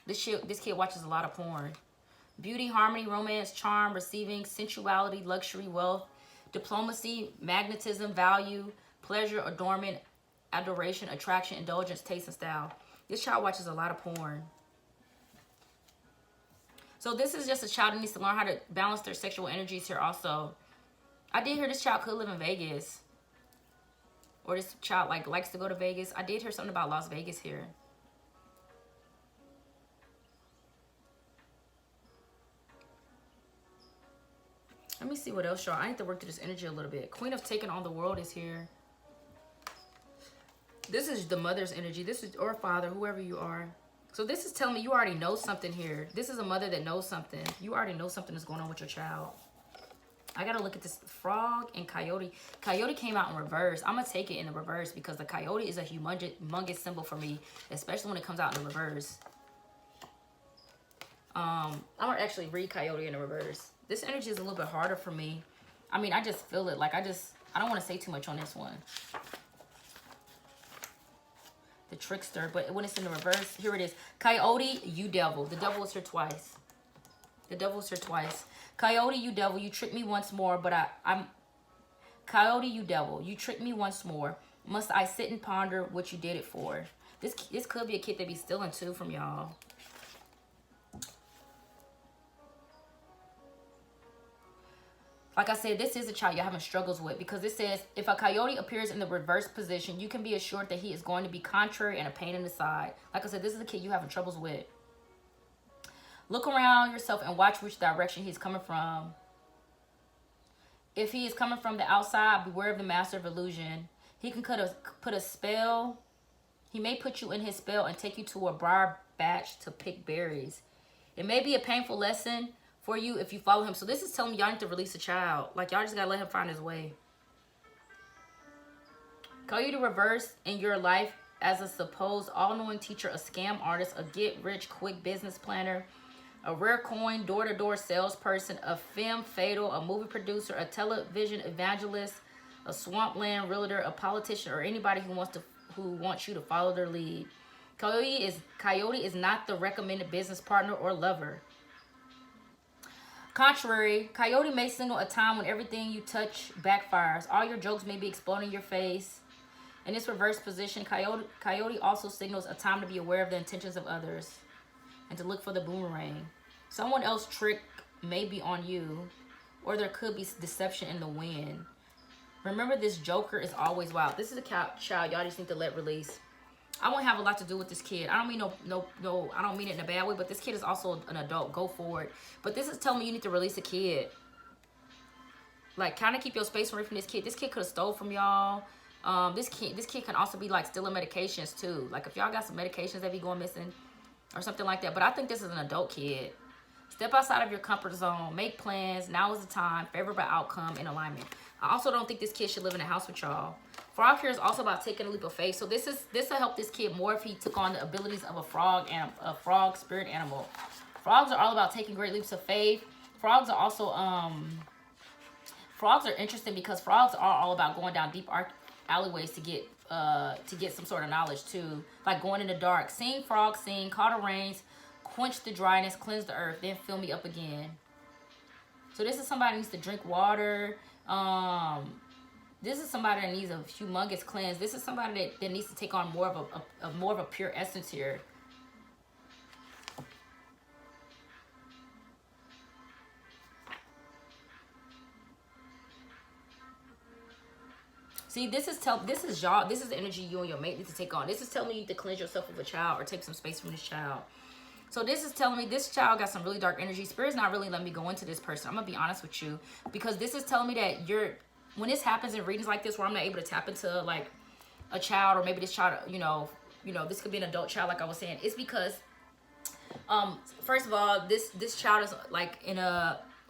This kid watches a lot of porn. Beauty, harmony, romance, charm, receiving, sensuality, luxury, wealth, diplomacy, magnetism, value, pleasure, adornment, adoration, attraction, indulgence, taste, and style. This child watches a lot of porn. So this is just a child that needs to learn how to balance their sexual energies here also. I did hear this child could live in Vegas. Or this child likes to go to Vegas. I did hear something about Las Vegas here. Let me see what else, y'all. I need to work through this energy a little bit. Queen of taking on the world is here. This is the mother's energy. This is, or father, whoever you are. So this is telling me you already know something here. This is a mother that knows something. You already know something is going on with your child. I got to look at this frog and coyote. Coyote came out in reverse. I'm going to take it in the reverse because the coyote is a humongous symbol for me, especially when it comes out in the reverse. I'm going to actually read coyote in the reverse. This energy is a little bit harder for me. I mean, I just feel it. Like, I don't want to say too much on this one. The trickster, but when it's in the reverse, here it is. Coyote, you devil. The devil is here twice. The devil is here twice. Coyote, you devil, you tricked me once more, but I'm... Coyote, you devil, you tricked me once more. Must I sit and ponder what you did it for? This could be a kid that be stealing too from y'all. Like I said, this is a child you're having struggles with because it says, if a coyote appears in the reverse position, you can be assured that he is going to be contrary and a pain in the side. Like I said, this is a kid you're having troubles with. Look around yourself and watch which direction he's coming from. If he is coming from the outside, beware of the master of illusion. He can put a spell. He may put you in his spell and take you to a briar patch to pick berries. It may be a painful lesson for you if you follow him. So this is telling me y'all need to release a child. Like, y'all just got to let him find his way. Call you to reverse in your life as a supposed all-knowing teacher, a scam artist, a get-rich-quick business planner, a rare coin, door-to-door salesperson, a femme fatale, a movie producer, a television evangelist, a swampland realtor, a politician, or anybody who wants you to follow their lead. Coyote is not the recommended business partner or lover. Contrary, coyote may signal a time when everything you touch backfires. All your jokes may be exploding in your face. In this reverse position, coyote also signals a time to be aware of the intentions of others and to look for the boomerang. Someone else's trick may be on you, or there could be deception in the wind. Remember, this joker is always wild. This is a child y'all just need to let release. I won't have a lot to do with this kid. I don't mean no. I don't mean it in a bad way, but this kid is also an adult. Go for it. But this is telling me you need to release a kid. Like, kind of keep your space away from this kid. This kid could have stole from y'all. This kid can also be like stealing medications too. Like, if y'all got some medications that be going missing or something like that. But I think this is an adult kid. Step outside of your comfort zone. Make plans. Now is the time. Favorable outcome and alignment. I also don't think this kid should live in a house with y'all. Frog here is also about taking a leap of faith. So this will help this kid more if he took on the abilities of a frog spirit animal. Frogs are all about taking great leaps of faith. Frogs are also frogs are interesting because frogs are all about going down deep alleyways to get some sort of knowledge too. Like going in the dark. Seeing frogs sing, call the rains, quench the dryness, cleanse the earth, then fill me up again. So this is somebody who needs to drink water. This is somebody that needs a humongous cleanse. This is somebody that needs to take on more of a pure essence here. See, this is y'all. This is the energy you and your mate need to take on. This is telling me you need to cleanse yourself of a child or take some space from this child. So this is telling me this child got some really dark energy. Spirit's not really letting me go into this person. I'm gonna be honest with you, because this is telling me that when this happens in readings like this, where I'm not able to tap into like a child, or maybe this child, you know, this could be an adult child, like I was saying. It's because, first of all, this child is like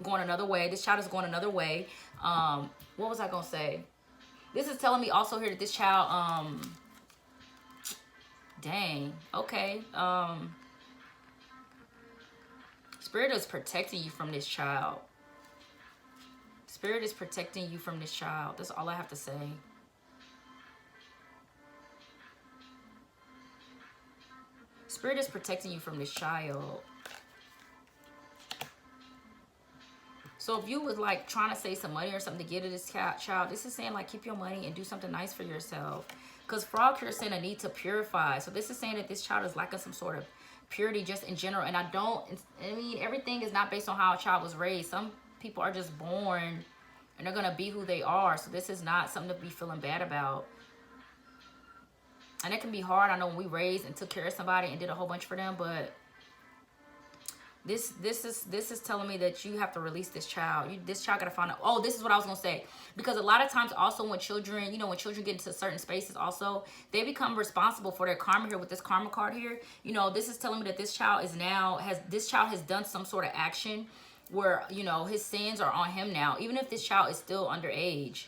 going another way. This child is going another way. What was I gonna say? This is telling me also here that this child, dang, okay, Spirit is protecting you from this child. Spirit is protecting you from this child. That's all I have to say. Spirit is protecting you from this child. So if you was like trying to save some money or something to give to this child, this is saying like keep your money and do something nice for yourself. Because frog here is saying a need to purify. So this is saying that this child is lacking some sort of purity just in general. And I mean, everything is not based on how a child was raised. Some people are just born and they're going to be who they are. So this is not something to be feeling bad about. And it can be hard. I know when we raised and took care of somebody and did a whole bunch for them, but this is telling me that you have to release this child. This child got to find out. Oh, this is what I was going to say. Because a lot of times also when children, when children get into certain spaces also, they become responsible for their karma here with this karma card here. This is telling me that this child has done some sort of action where, his sins are on him now, even if this child is still underage.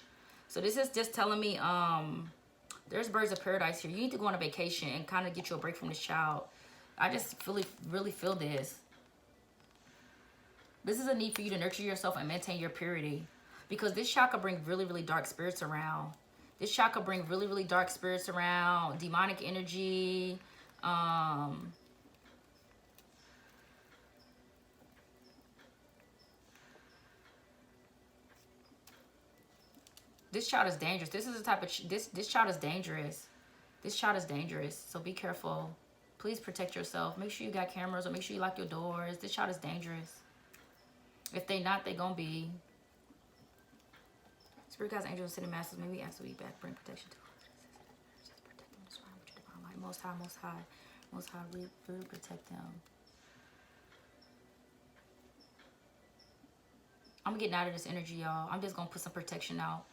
So this is just telling me, there's birds of paradise here. You need to go on a vacation and kind of get you a break from this child. I just really feel this. This is a need for you to nurture yourself and maintain your purity. Because this child could bring really, really dark spirits around. This child could bring really, really dark spirits around. Demonic energy. This child is dangerous. This is the type of... This child is dangerous. This child is dangerous. So be careful. Please protect yourself. Make sure you got cameras or make sure you lock your doors. This child is dangerous. If they not, they gonna be. Spirit guides, angels, sending masters, may we ask to be back, bring protection to us. Just protect them, destroy them with your divine light. Most high, most high, most high, really protect them. I'm getting out of this energy, y'all. I'm just gonna put some protection out.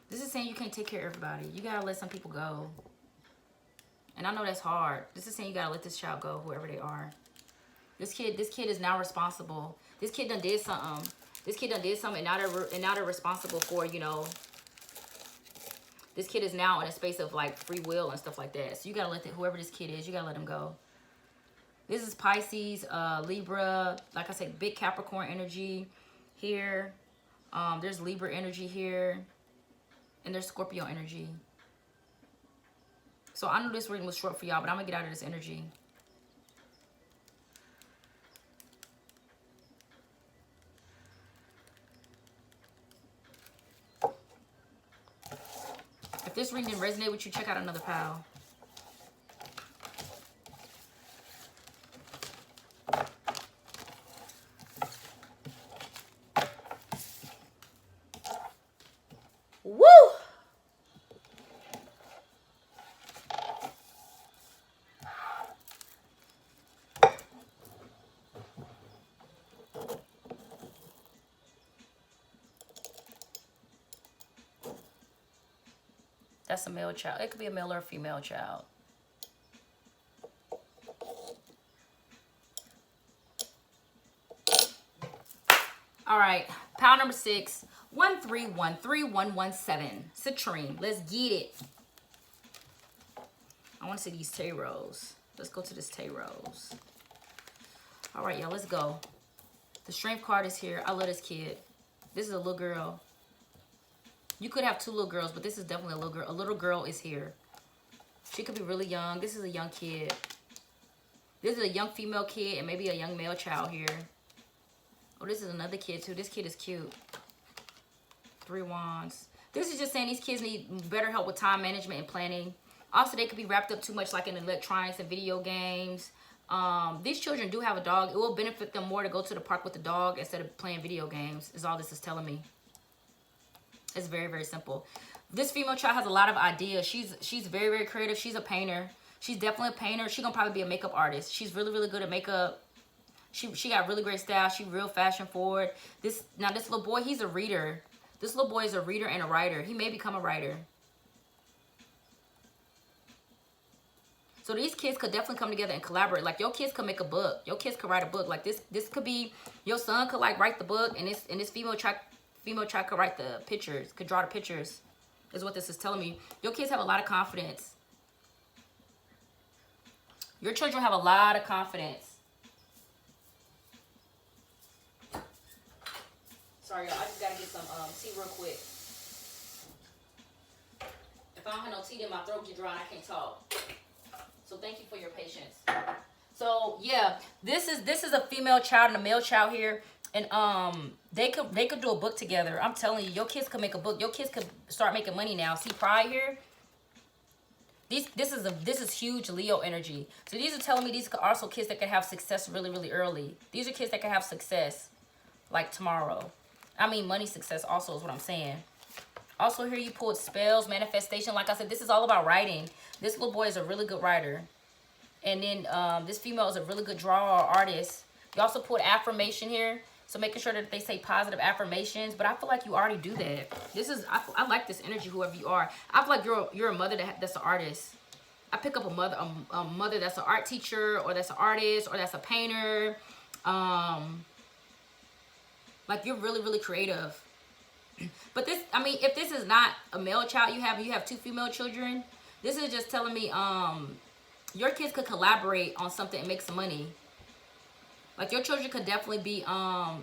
This is saying you can't take care of everybody. You gotta let some people go. And I know that's hard. This is saying you gotta let this child go, whoever they are. This kid is now responsible. This kid done did something. This kid done did something, and now they're responsible for, This kid is now in a space of like free will and stuff like that. So you gotta let whoever this kid is, you gotta let him go. This is Pisces, Libra. Like I said, big Capricorn energy here. There's Libra energy here, and there's Scorpio energy. So I know this reading was short for y'all, but I'm going to get out of this energy. If this reading didn't resonate with you, check out another pile. Woo! That's a male child. It could be a male or a female child. All right, pile number 6, 1313117. Citrine. Let's get it. I want to see these tarots. Let's go to this tarots. All right, y'all, let's go. The strength card is here. I love this kid. This is a little girl. You could have 2 little girls, but this is definitely a little girl. A little girl is here. She could be really young. This is a young kid. This is a young female kid and maybe a young male child here. Oh, this is another kid too. This kid is cute. 3 wands. This is just saying these kids need better help with time management and planning. Also, they could be wrapped up too much like in electronics and video games. These children do have a dog. It will benefit them more to go to the park with the dog instead of playing video games, is all this is telling me. It's very, very simple. This female child has a lot of ideas. She's very, very creative. She's a painter. She's definitely a painter. She's gonna probably be a makeup artist. She's really, really good at makeup. She got really great style. She real fashion forward. This little boy, he's a reader. This little boy is a reader and a writer. He may become a writer. So these kids could definitely come together and collaborate. Like your kids could make a book. Your kids could write a book. Like this could be your son could like write the book, and this female child could write the pictures, could draw the pictures. Is what this is telling me. Your kids have a lot of confidence. Your children have a lot of confidence. Sorry, y'all. I just gotta get some tea real quick. If I don't have no tea, then my throat get dry and I can't talk. So thank you for your patience. So yeah, this is a female child and a male child here, and they could do a book together. I'm telling you, your kids could make a book. Your kids could start making money now. See Pride here. This is huge Leo energy. So these are telling me these are also kids that can have success really, really early. These are kids that can have success like tomorrow. I mean money success also is what I'm saying. Also here you pulled spells, manifestation. Like I said, this is all about writing. This little boy is a really good writer. And then this female is a really good drawer or artist. You also pulled affirmation here. So making sure that they say positive affirmations. But I feel like you already do that. I like this energy, whoever you are. I feel like you're a mother that's an artist. I pick up a mother that's an art teacher, or that's an artist, or that's a painter. Like you're really, really creative. But this, I mean, if this is not a male child you have two female children, this is just telling me your kids could collaborate on something and make some money. Like your children could definitely be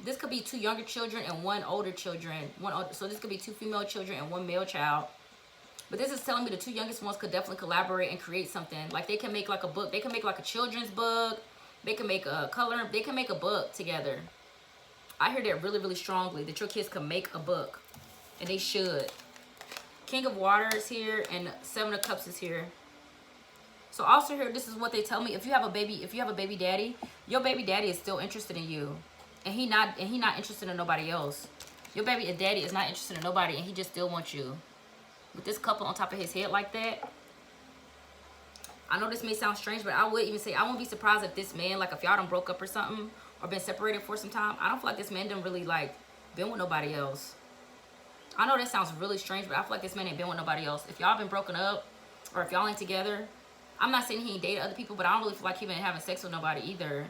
this could be two younger children and one older children. So this could be two female children and one male child. But this is telling me the two youngest ones could definitely collaborate and create something. Like they can make like a book. They can make like a children's book. They can make a color. They can make a book together. I hear that really, really strongly, that your kids can make a book. And they should. King of Water is here, and Seven of Cups is here. So also here, this is what they tell me. If you have a baby daddy, your baby daddy is still interested in you. And he not interested in nobody else. Your baby daddy is not interested in nobody, and he just still wants you. With this couple on top of his head like that. I know this may sound strange, but I would even say I won't be surprised if this man, like if y'all done broke up or something, or been separated for some time, I don't feel like this man done really like been with nobody else. I know that sounds really strange, but I feel like this man ain't been with nobody else. If y'all been broken up, or if y'all ain't together, I'm not saying he ain't dated other people, but I don't really feel like he been having sex with nobody either.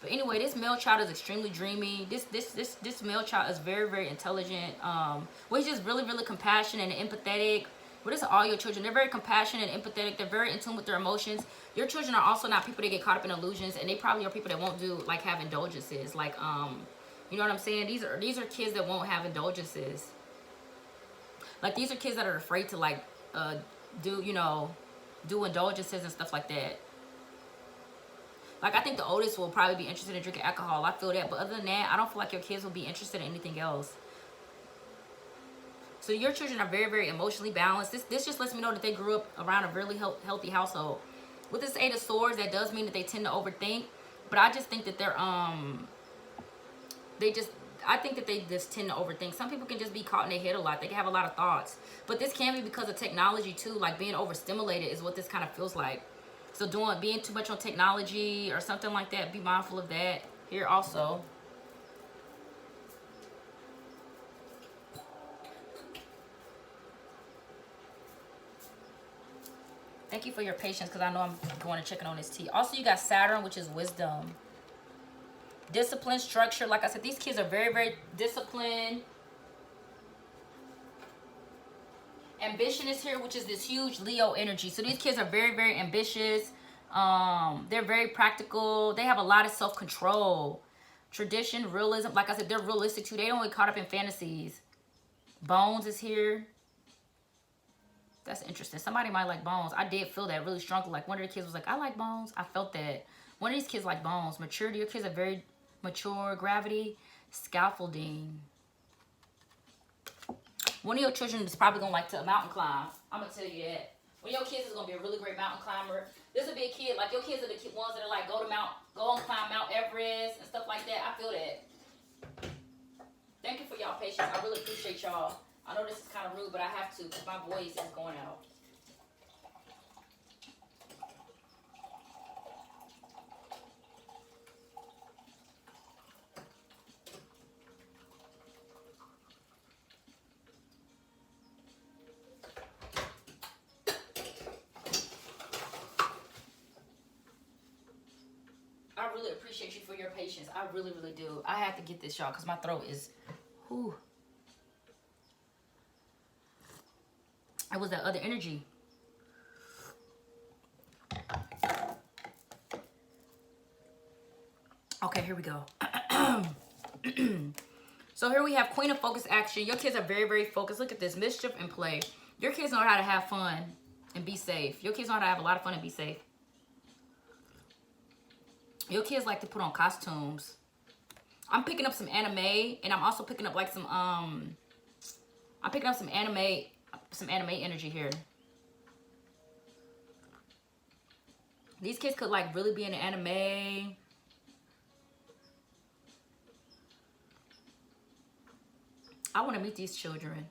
But anyway, this male child is extremely dreamy. This male child is very, very intelligent. Well, he's just really, really compassionate and empathetic. But this is all your children. They're very compassionate and empathetic. They're very in tune with their emotions. Your children are also not people that get caught up in illusions, and they probably are people that won't do like have indulgences. Like you know what I'm saying? These are kids that won't have indulgences. Like these are kids that are afraid to like do indulgences and stuff like that. Like I think the oldest will probably be interested in drinking alcohol. I feel that, but other than that, I don't feel like your kids will be interested in anything else. So your children are very, very emotionally balanced. This just lets me know that they grew up around a really healthy household. With this Eight of Swords, that does mean that they tend to overthink. But I just think that they're I think that they just tend to overthink. Some people can just be caught in their head a lot. They can have a lot of thoughts. But this can be because of technology too. Like being overstimulated is what this kind of feels like. So being too much on technology or something like that, be mindful of that here also. Thank you for your patience, because I know I'm going and checking on this tea. Also, you got Saturn, which is wisdom. Discipline, structure. Like I said, these kids are very, very disciplined. Ambition is here, which is this huge Leo energy. So these kids are very, very ambitious. They're very practical. They have a lot of self-control. Tradition, realism. Like I said, they're realistic too. They don't get caught up in fantasies. Bones is here. That's interesting. Somebody might like Bones. I did feel that really strongly. Like one of the kids was like, I like Bones. I felt that. One of these kids like Bones. Maturity. Your kids are very mature. Gravity. Scaffolding. One of your children is probably going to like to mountain climb. I'm going to tell you that. When your kids is gonna be a really great mountain climber. This will be a kid, like your kids are the ones that are like go and climb Mount Everest and stuff like that. I feel that. Thank you for y'all patience. I really appreciate y'all. I know this is kind of rude, but I have to because my voice is going out. I really appreciate you for your patience. I really, really do. I have to get this, y'all, because my throat is, whew. It was that other energy. Okay, here we go. So here we have Queen of Focus action. Your kids are very, very focused. Look at this. Mischief and play. Your kids know how to have fun and be safe. Your kids know how to have a lot of fun and be safe. Your kids like to put on costumes. I'm picking up some anime, and I'm also picking up like some I'm picking up some anime energy here. These kids could like really be in the anime. I want to meet these children.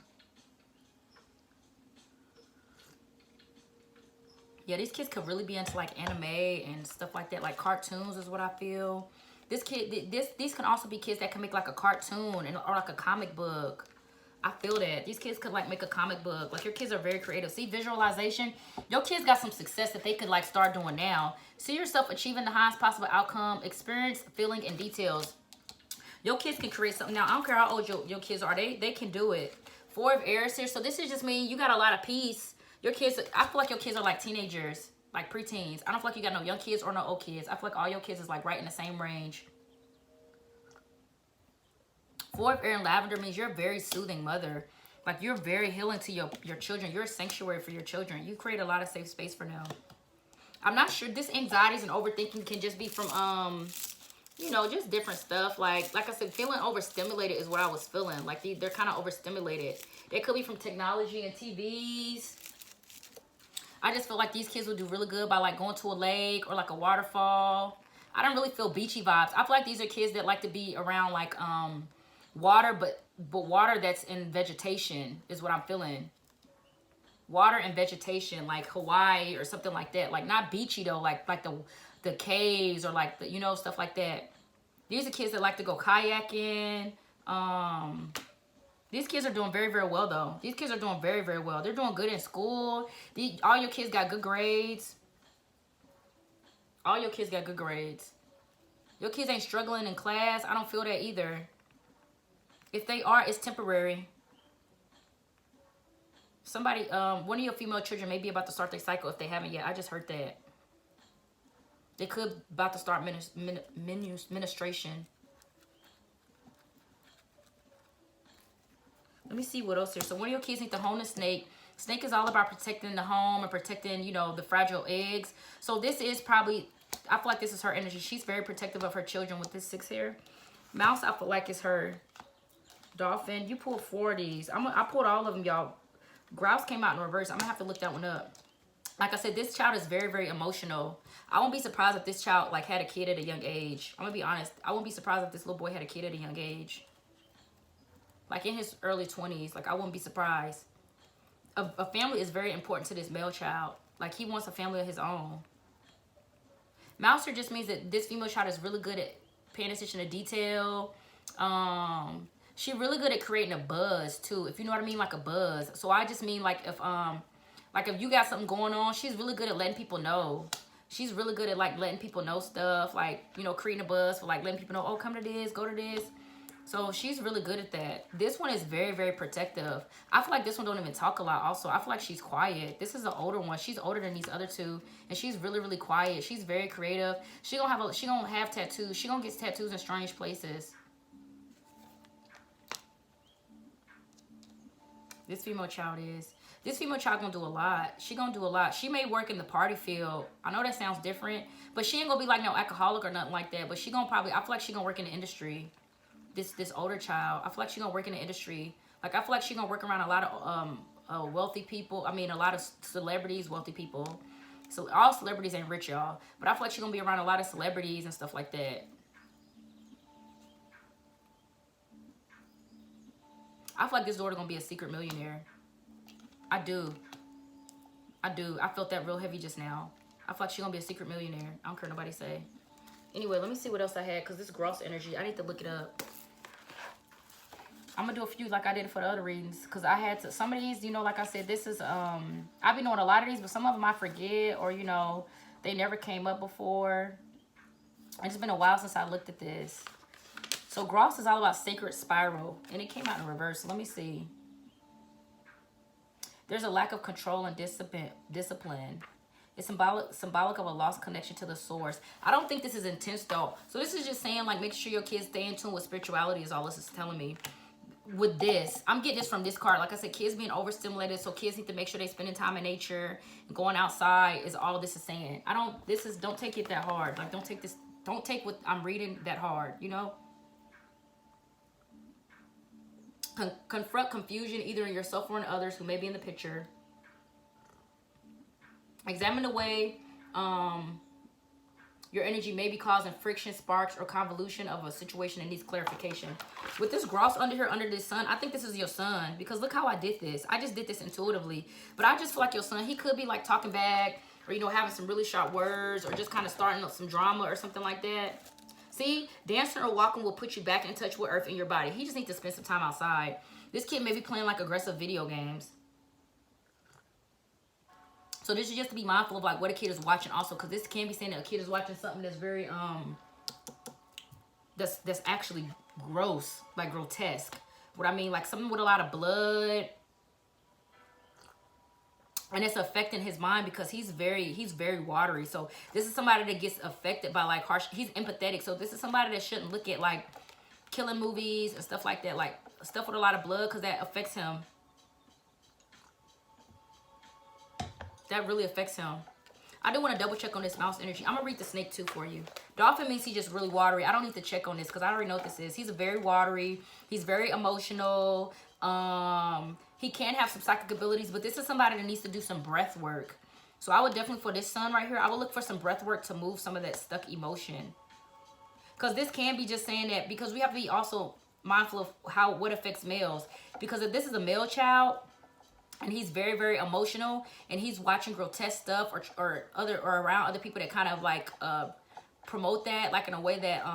Yeah, these kids could really be into like anime and stuff like that, like cartoons is what I feel. These can also be kids that can make like a cartoon or like a comic book. I feel that. These kids could like make a comic book. Like your kids are very creative. See, visualization. Your kids got some success that they could like start doing now. See yourself achieving the highest possible outcome, experience, feeling, and details. Your kids can create something. Now, I don't care how old your kids are. They can do it. 4 of Aries here. So this is just mean you got a lot of peace. Your kids, I feel like your kids are like teenagers, like preteens. I don't feel like you got no young kids or no old kids. I feel like all your kids is like right in the same range. 4 of Air and Lavender means you're a very soothing mother. Like you're very healing to your children. You're a sanctuary for your children. You create a lot of safe space for them. I'm not sure. This anxieties and overthinking can just be from, you know, just different stuff. Like I said, feeling overstimulated is what I was feeling. Like they're kind of overstimulated. It could be from technology and TVs. I just feel like these kids will do really good by like going to a lake or like a waterfall. I don't really feel beachy vibes. I feel like these are kids that like to be around like water, but water that's in vegetation is what I'm feeling. Water and vegetation, like Hawaii or something like that. Like not beachy though, like the caves or like the, you know, stuff like that. These are kids that like to go kayaking. These kids are doing very, very well, though. These kids are doing very, very well. They're doing good in school. All your kids got good grades. All your kids got good grades. Your kids ain't struggling in class. I don't feel that either. If they are, it's temporary. Somebody, one of your female children may be about to start their cycle if they haven't yet. I just heard that. They could about to start menstruation. Let me see what else here. So one of your kids need to hone a snake. Snake is all about protecting the home and protecting, you know, the fragile eggs. So this is probably, I feel like this is her energy. She's very protective of her children with this 6 here. Mouse, I feel like it's her. Dolphin, you pulled 4 of these. I pulled all of them, y'all. Grouse came out in reverse. I'm going to have to look that one up. Like I said, this child is very, very emotional. I won't be surprised if this child, like, had a kid at a young age. I'm going to be honest. I won't be surprised if this little boy had a kid at a young age. Like, in his early 20s. Like, I wouldn't be surprised. A family is very important to this male child. Like, he wants a family of his own. Mouser just means that this female child is really good at paying attention to detail. She's really good at creating a buzz, too. If you know what I mean, like a buzz. So, I just mean, like, if you got something going on, she's really good at letting people know. She's really good at, like, letting people know stuff. Like, you know, creating a buzz for, like, letting people know, oh, come to this, go to this. So she's really good at that. This one is very, very protective. I feel like this one don't even talk a lot also. I feel like she's quiet. This is an older one. She's older than these other 2. And she's really, really quiet. She's very creative. She gonna have tattoos. She gonna get tattoos in strange places. This female child is. This female child gonna do a lot. She gonna do a lot. She may work in the party field. I know that sounds different. But she ain't gonna be like no alcoholic or nothing like that. But she gonna probably, I feel like she gonna work in the industry. This older child, I feel like she's gonna work in the industry. Like I feel like she's gonna work around a lot wealthy people. I mean, a lot of celebrities, wealthy people. So all celebrities ain't rich, y'all. But I feel like she's gonna be around a lot of celebrities and stuff like that. I feel like this daughter gonna be a secret millionaire. I do. I do. I felt that real heavy just now. I feel like she's gonna be a secret millionaire. I don't care what nobody say. Anyway, let me see what else I had, because this gross energy, I need to look it up. I'm gonna do a few like I did for the other readings, because I had to, some of these, you know, like I said, this is I've been doing a lot of these, but some of them I forget, or you know, they never came up before. It's been a while since I looked at this. So gross is all about sacred spiral, and it came out in reverse. So let me see. There's a lack of control and discipline. It's symbolic of a lost connection to the source. I don't think this is intense though. So this is just saying, like, make sure your kids stay in tune with spirituality is all this is telling me. With this, I'm getting this from this card. Like I said, kids being overstimulated, so kids need to make sure they spending time in nature and going outside is all this is saying. Don't take it that hard. Like, don't take what I'm reading that hard, you know? Confront confusion either in yourself or in others who may be in the picture. Examine the way your energy may be causing friction, sparks, or convolution of a situation that needs clarification. With this gross under here, under this sun, I think this is your son, because look how I did this. I just did this intuitively, but I just feel like your son, he could be like talking back, or, you know, having some really sharp words, or just kind of starting up some drama or something like that. See, dancing or walking will put you back in touch with earth in your body. He just needs to spend some time outside. This kid may be playing like aggressive video games. So this is just to be mindful of like what a kid is watching also, because this can be saying that a kid is watching something that's very that's actually gross, like grotesque. What I mean, like something with a lot of blood, and it's affecting his mind because he's very watery. So this is somebody that gets affected by like harsh. He's empathetic, so this is somebody that shouldn't look at like killing movies and stuff like that, like stuff with a lot of blood, because that affects him. That really affects him. I do want to double check on this mouse energy. I'm going to read the snake too for you. Dolphin means he's just really watery. I don't need to check on this because I already know what this is. He's a very watery. He's very emotional. He can have some psychic abilities, but this is somebody that needs to do some breath work. So I would definitely, for this sun right here, I would look for some breath work to move some of that stuck emotion. Because this can be just saying that, because we have to be also mindful of what affects males. Because if this is a male child, and he's very emotional, and he's watching grotesque stuff or around other people that kind of like promote that, like in a way that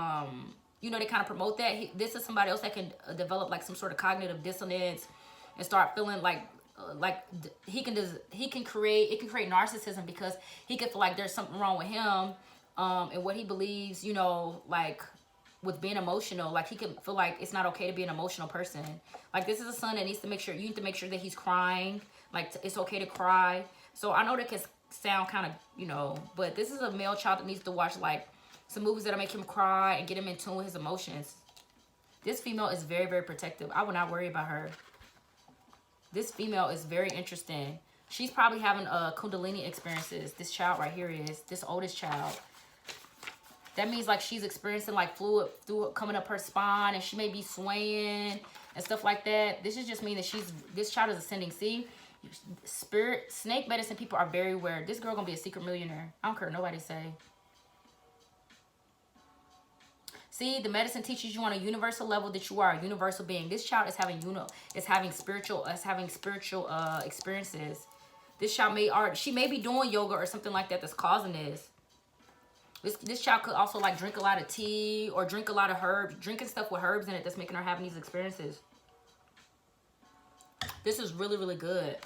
you know, they kind of promote that. This is somebody else that can develop like some sort of cognitive dissonance and start feeling like it can create narcissism, because he could feel like there's something wrong with him and what he believes, you know, like with being emotional. Like he can feel like it's not okay to be an emotional person. Like this is a son that needs to make sure, you need to make sure that he's crying, like it's okay to cry. So I know that can sound kind of, you know, but this is a male child that needs to watch like some movies that'll make him cry and get him in tune with his emotions. This female is very protective. I would not worry about her. This female is very interesting. She's probably having kundalini experiences. This child right here is, this oldest child. That means like she's experiencing like fluid coming up her spine, and she may be swaying and stuff like that. This is just mean that this child is ascending. See, spirit, snake medicine people are very aware. This girl gonna be a secret millionaire. I don't care what nobody say. See, the medicine teaches you on a universal level that you are a universal being. This child is having spiritual experiences. This child she may be doing yoga or something like that that's causing this. This child could also like drink a lot of tea or drink a lot of herbs, drinking stuff with herbs in it that's making her having these experiences. This is really good.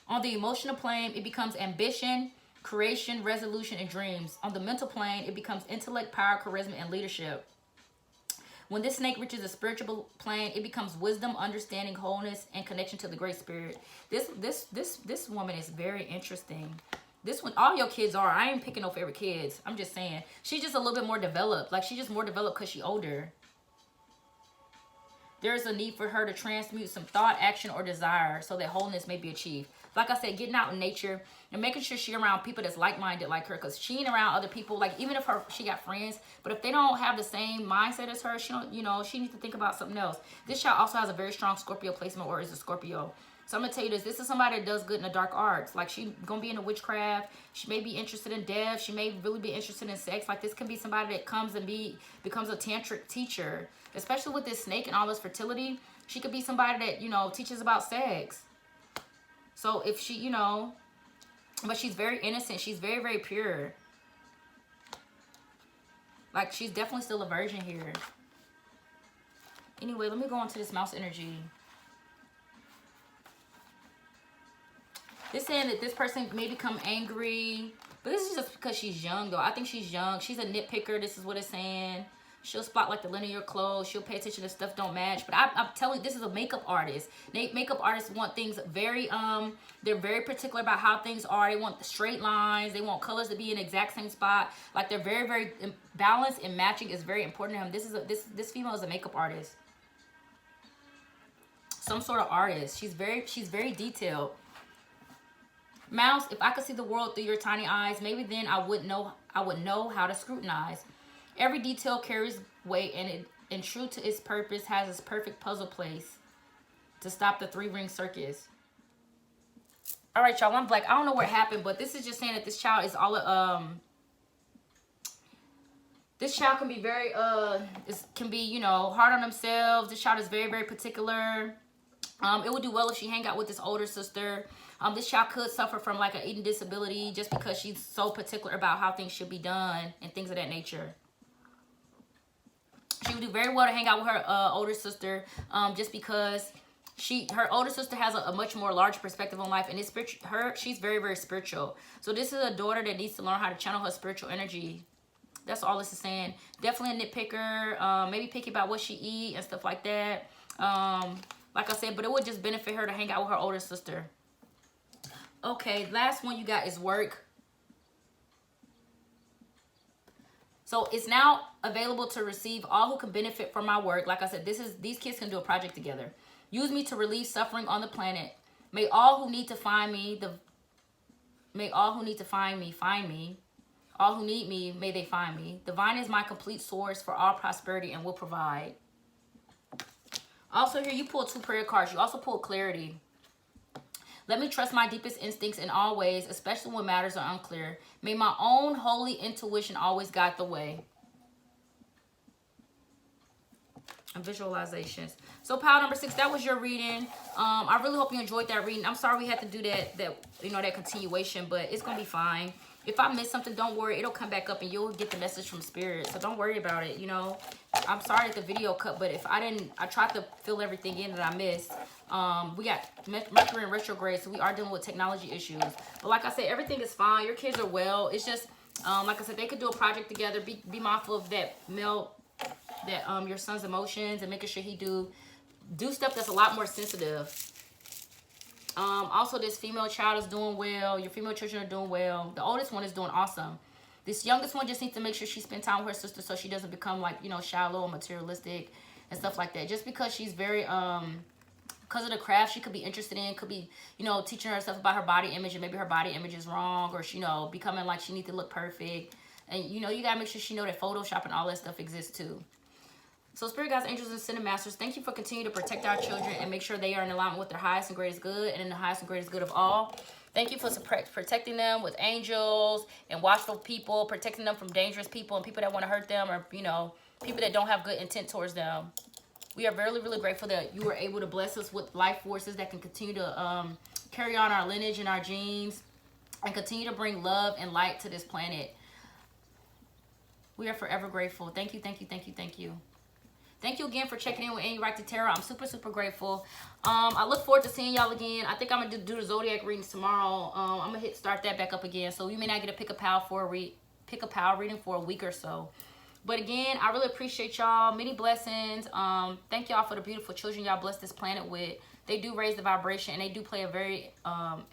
On the emotional plane, it becomes ambition, creation, resolution, and dreams. On the mental plane, it becomes intellect, power, charisma, and leadership. When this snake reaches the spiritual plane, it becomes wisdom, understanding, wholeness, and connection to the Great Spirit. This woman is very interesting. This one, all your kids are. I ain't picking no favorite kids. I'm just saying. She's just a little bit more developed. Like, she's just more developed because she's older. There's a need for her to transmute some thought, action, or desire so that wholeness may be achieved. like I said, getting out in nature and making sure she around people that's like-minded like her, because she ain't around other people, like even if she got friends, but if they don't have the same mindset as her, she don't, you know, she needs to think about something else. This child also has a very strong Scorpio placement, or is a Scorpio. So I'm gonna tell you this is somebody that does good in the dark arts. Like she gonna be into witchcraft. She may be interested in death. She may really be interested in sex. Like this can be somebody that comes and becomes a tantric teacher, especially with this snake and all this fertility. She could be somebody that, you know, teaches about sex. So if she, you know, but she's very innocent. She's very, very pure. Like she's definitely still a virgin here. Anyway, let me go on to this mouse energy. This saying that this person may become angry, but this is just because she's young, though. I think she's young. She's a nitpicker. This is what it's saying. She'll spot like the linen of your clothes. She'll pay attention to stuff don't match. But I'm telling you, this is a makeup artist. Makeup artists want things very, they're very particular about how things are. They want the straight lines. They want colors to be in the exact same spot. Like they're very, very balanced, and matching is very important to him. This female is a makeup artist. Some sort of artist. She's very detailed. Mouse, if I could see the world through your tiny eyes, maybe then I would know how to scrutinize. Every detail carries weight, and true to its purpose, has its perfect puzzle place to stop the three-ring circus. All right, y'all, I'm black. I don't know what happened, but this is just saying that this child is all this child can be very can be, you know, hard on themselves. This child is very, very particular. It would do well if she hang out with this older sister. This child could suffer from like an eating disability just because she's so particular about how things should be done and things of that nature. She would do very well to hang out with her older sister, just because her older sister has a much more large perspective on life, and she's very, very spiritual. So this is a daughter that needs to learn how to channel her spiritual energy. That's all this is saying. Definitely a nitpicker, maybe picky about what she eat and stuff like that. Like I said, but it would just benefit her to hang out with her older sister. Okay, last one you got is work. So it's now available to receive all who can benefit from my work. Like I said, these kids can do a project together. Use me to relieve suffering on the planet. May all who need to find me, find me. All who need me, may they find me. Divine is my complete source for all prosperity and will provide. Also here, you pull 2 prayer cards. You also pull clarity. Let me trust my deepest instincts in all ways, especially when matters are unclear. May my own holy intuition always guide the way. And visualizations. So pile number 6, that was your reading. I really hope you enjoyed that reading. I'm sorry we had to do that continuation, but it's gonna be fine. If I miss something, don't worry. It'll come back up and you'll get the message from Spirit. So don't worry about it, you know. I'm sorry that the video cut, but if I tried to fill everything in that I missed. We got Mercury in retrograde, so we are dealing with technology issues. But like I said, everything is fine. Your kids are well. It's just, like I said, they could do a project together. Be mindful of that your son's emotions, and making sure he do stuff that's a lot more sensitive. Also, this female child is doing well. Your female children are doing well. The oldest one is doing awesome. This youngest one just needs to make sure she spends time with her sister so she doesn't become like, you know, shallow and materialistic and stuff like that. Just because she's very, because of the craft she could be interested in, could be, you know, teaching herself about her body image, and maybe her body image is wrong, or she, you know, becoming like she needs to look perfect. And, you know, you got to make sure she know that Photoshop and all that stuff exists too. So Spirit Guides, Angels, and Ascended Masters, thank you for continuing to protect our children and make sure they are in alignment with their highest and greatest good and in the highest and greatest good of all. Thank you for protecting them with angels and watchful people, protecting them from dangerous people and people that want to hurt them, or, you know, people that don't have good intent towards them. We are really, really grateful that you were able to bless us with life forces that can continue to carry on our lineage and our genes and continue to bring love and light to this planet. We are forever grateful. Thank you, thank you, thank you, thank you. Thank you again for checking in with Anurakti Tarot. I'm super, super grateful. I look forward to seeing y'all again. I think I'm going to do the Zodiac readings tomorrow. I'm going to start that back up again. So you may not get a pick a pal reading for a week or so. But again, I really appreciate y'all. Many blessings. Thank y'all for the beautiful children y'all bless this planet with. They do raise the vibration, and they do play a very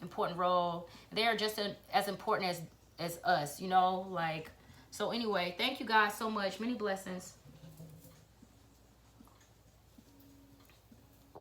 important role. They are just as important as us, you know. Like, so anyway, thank you guys so much. Many blessings.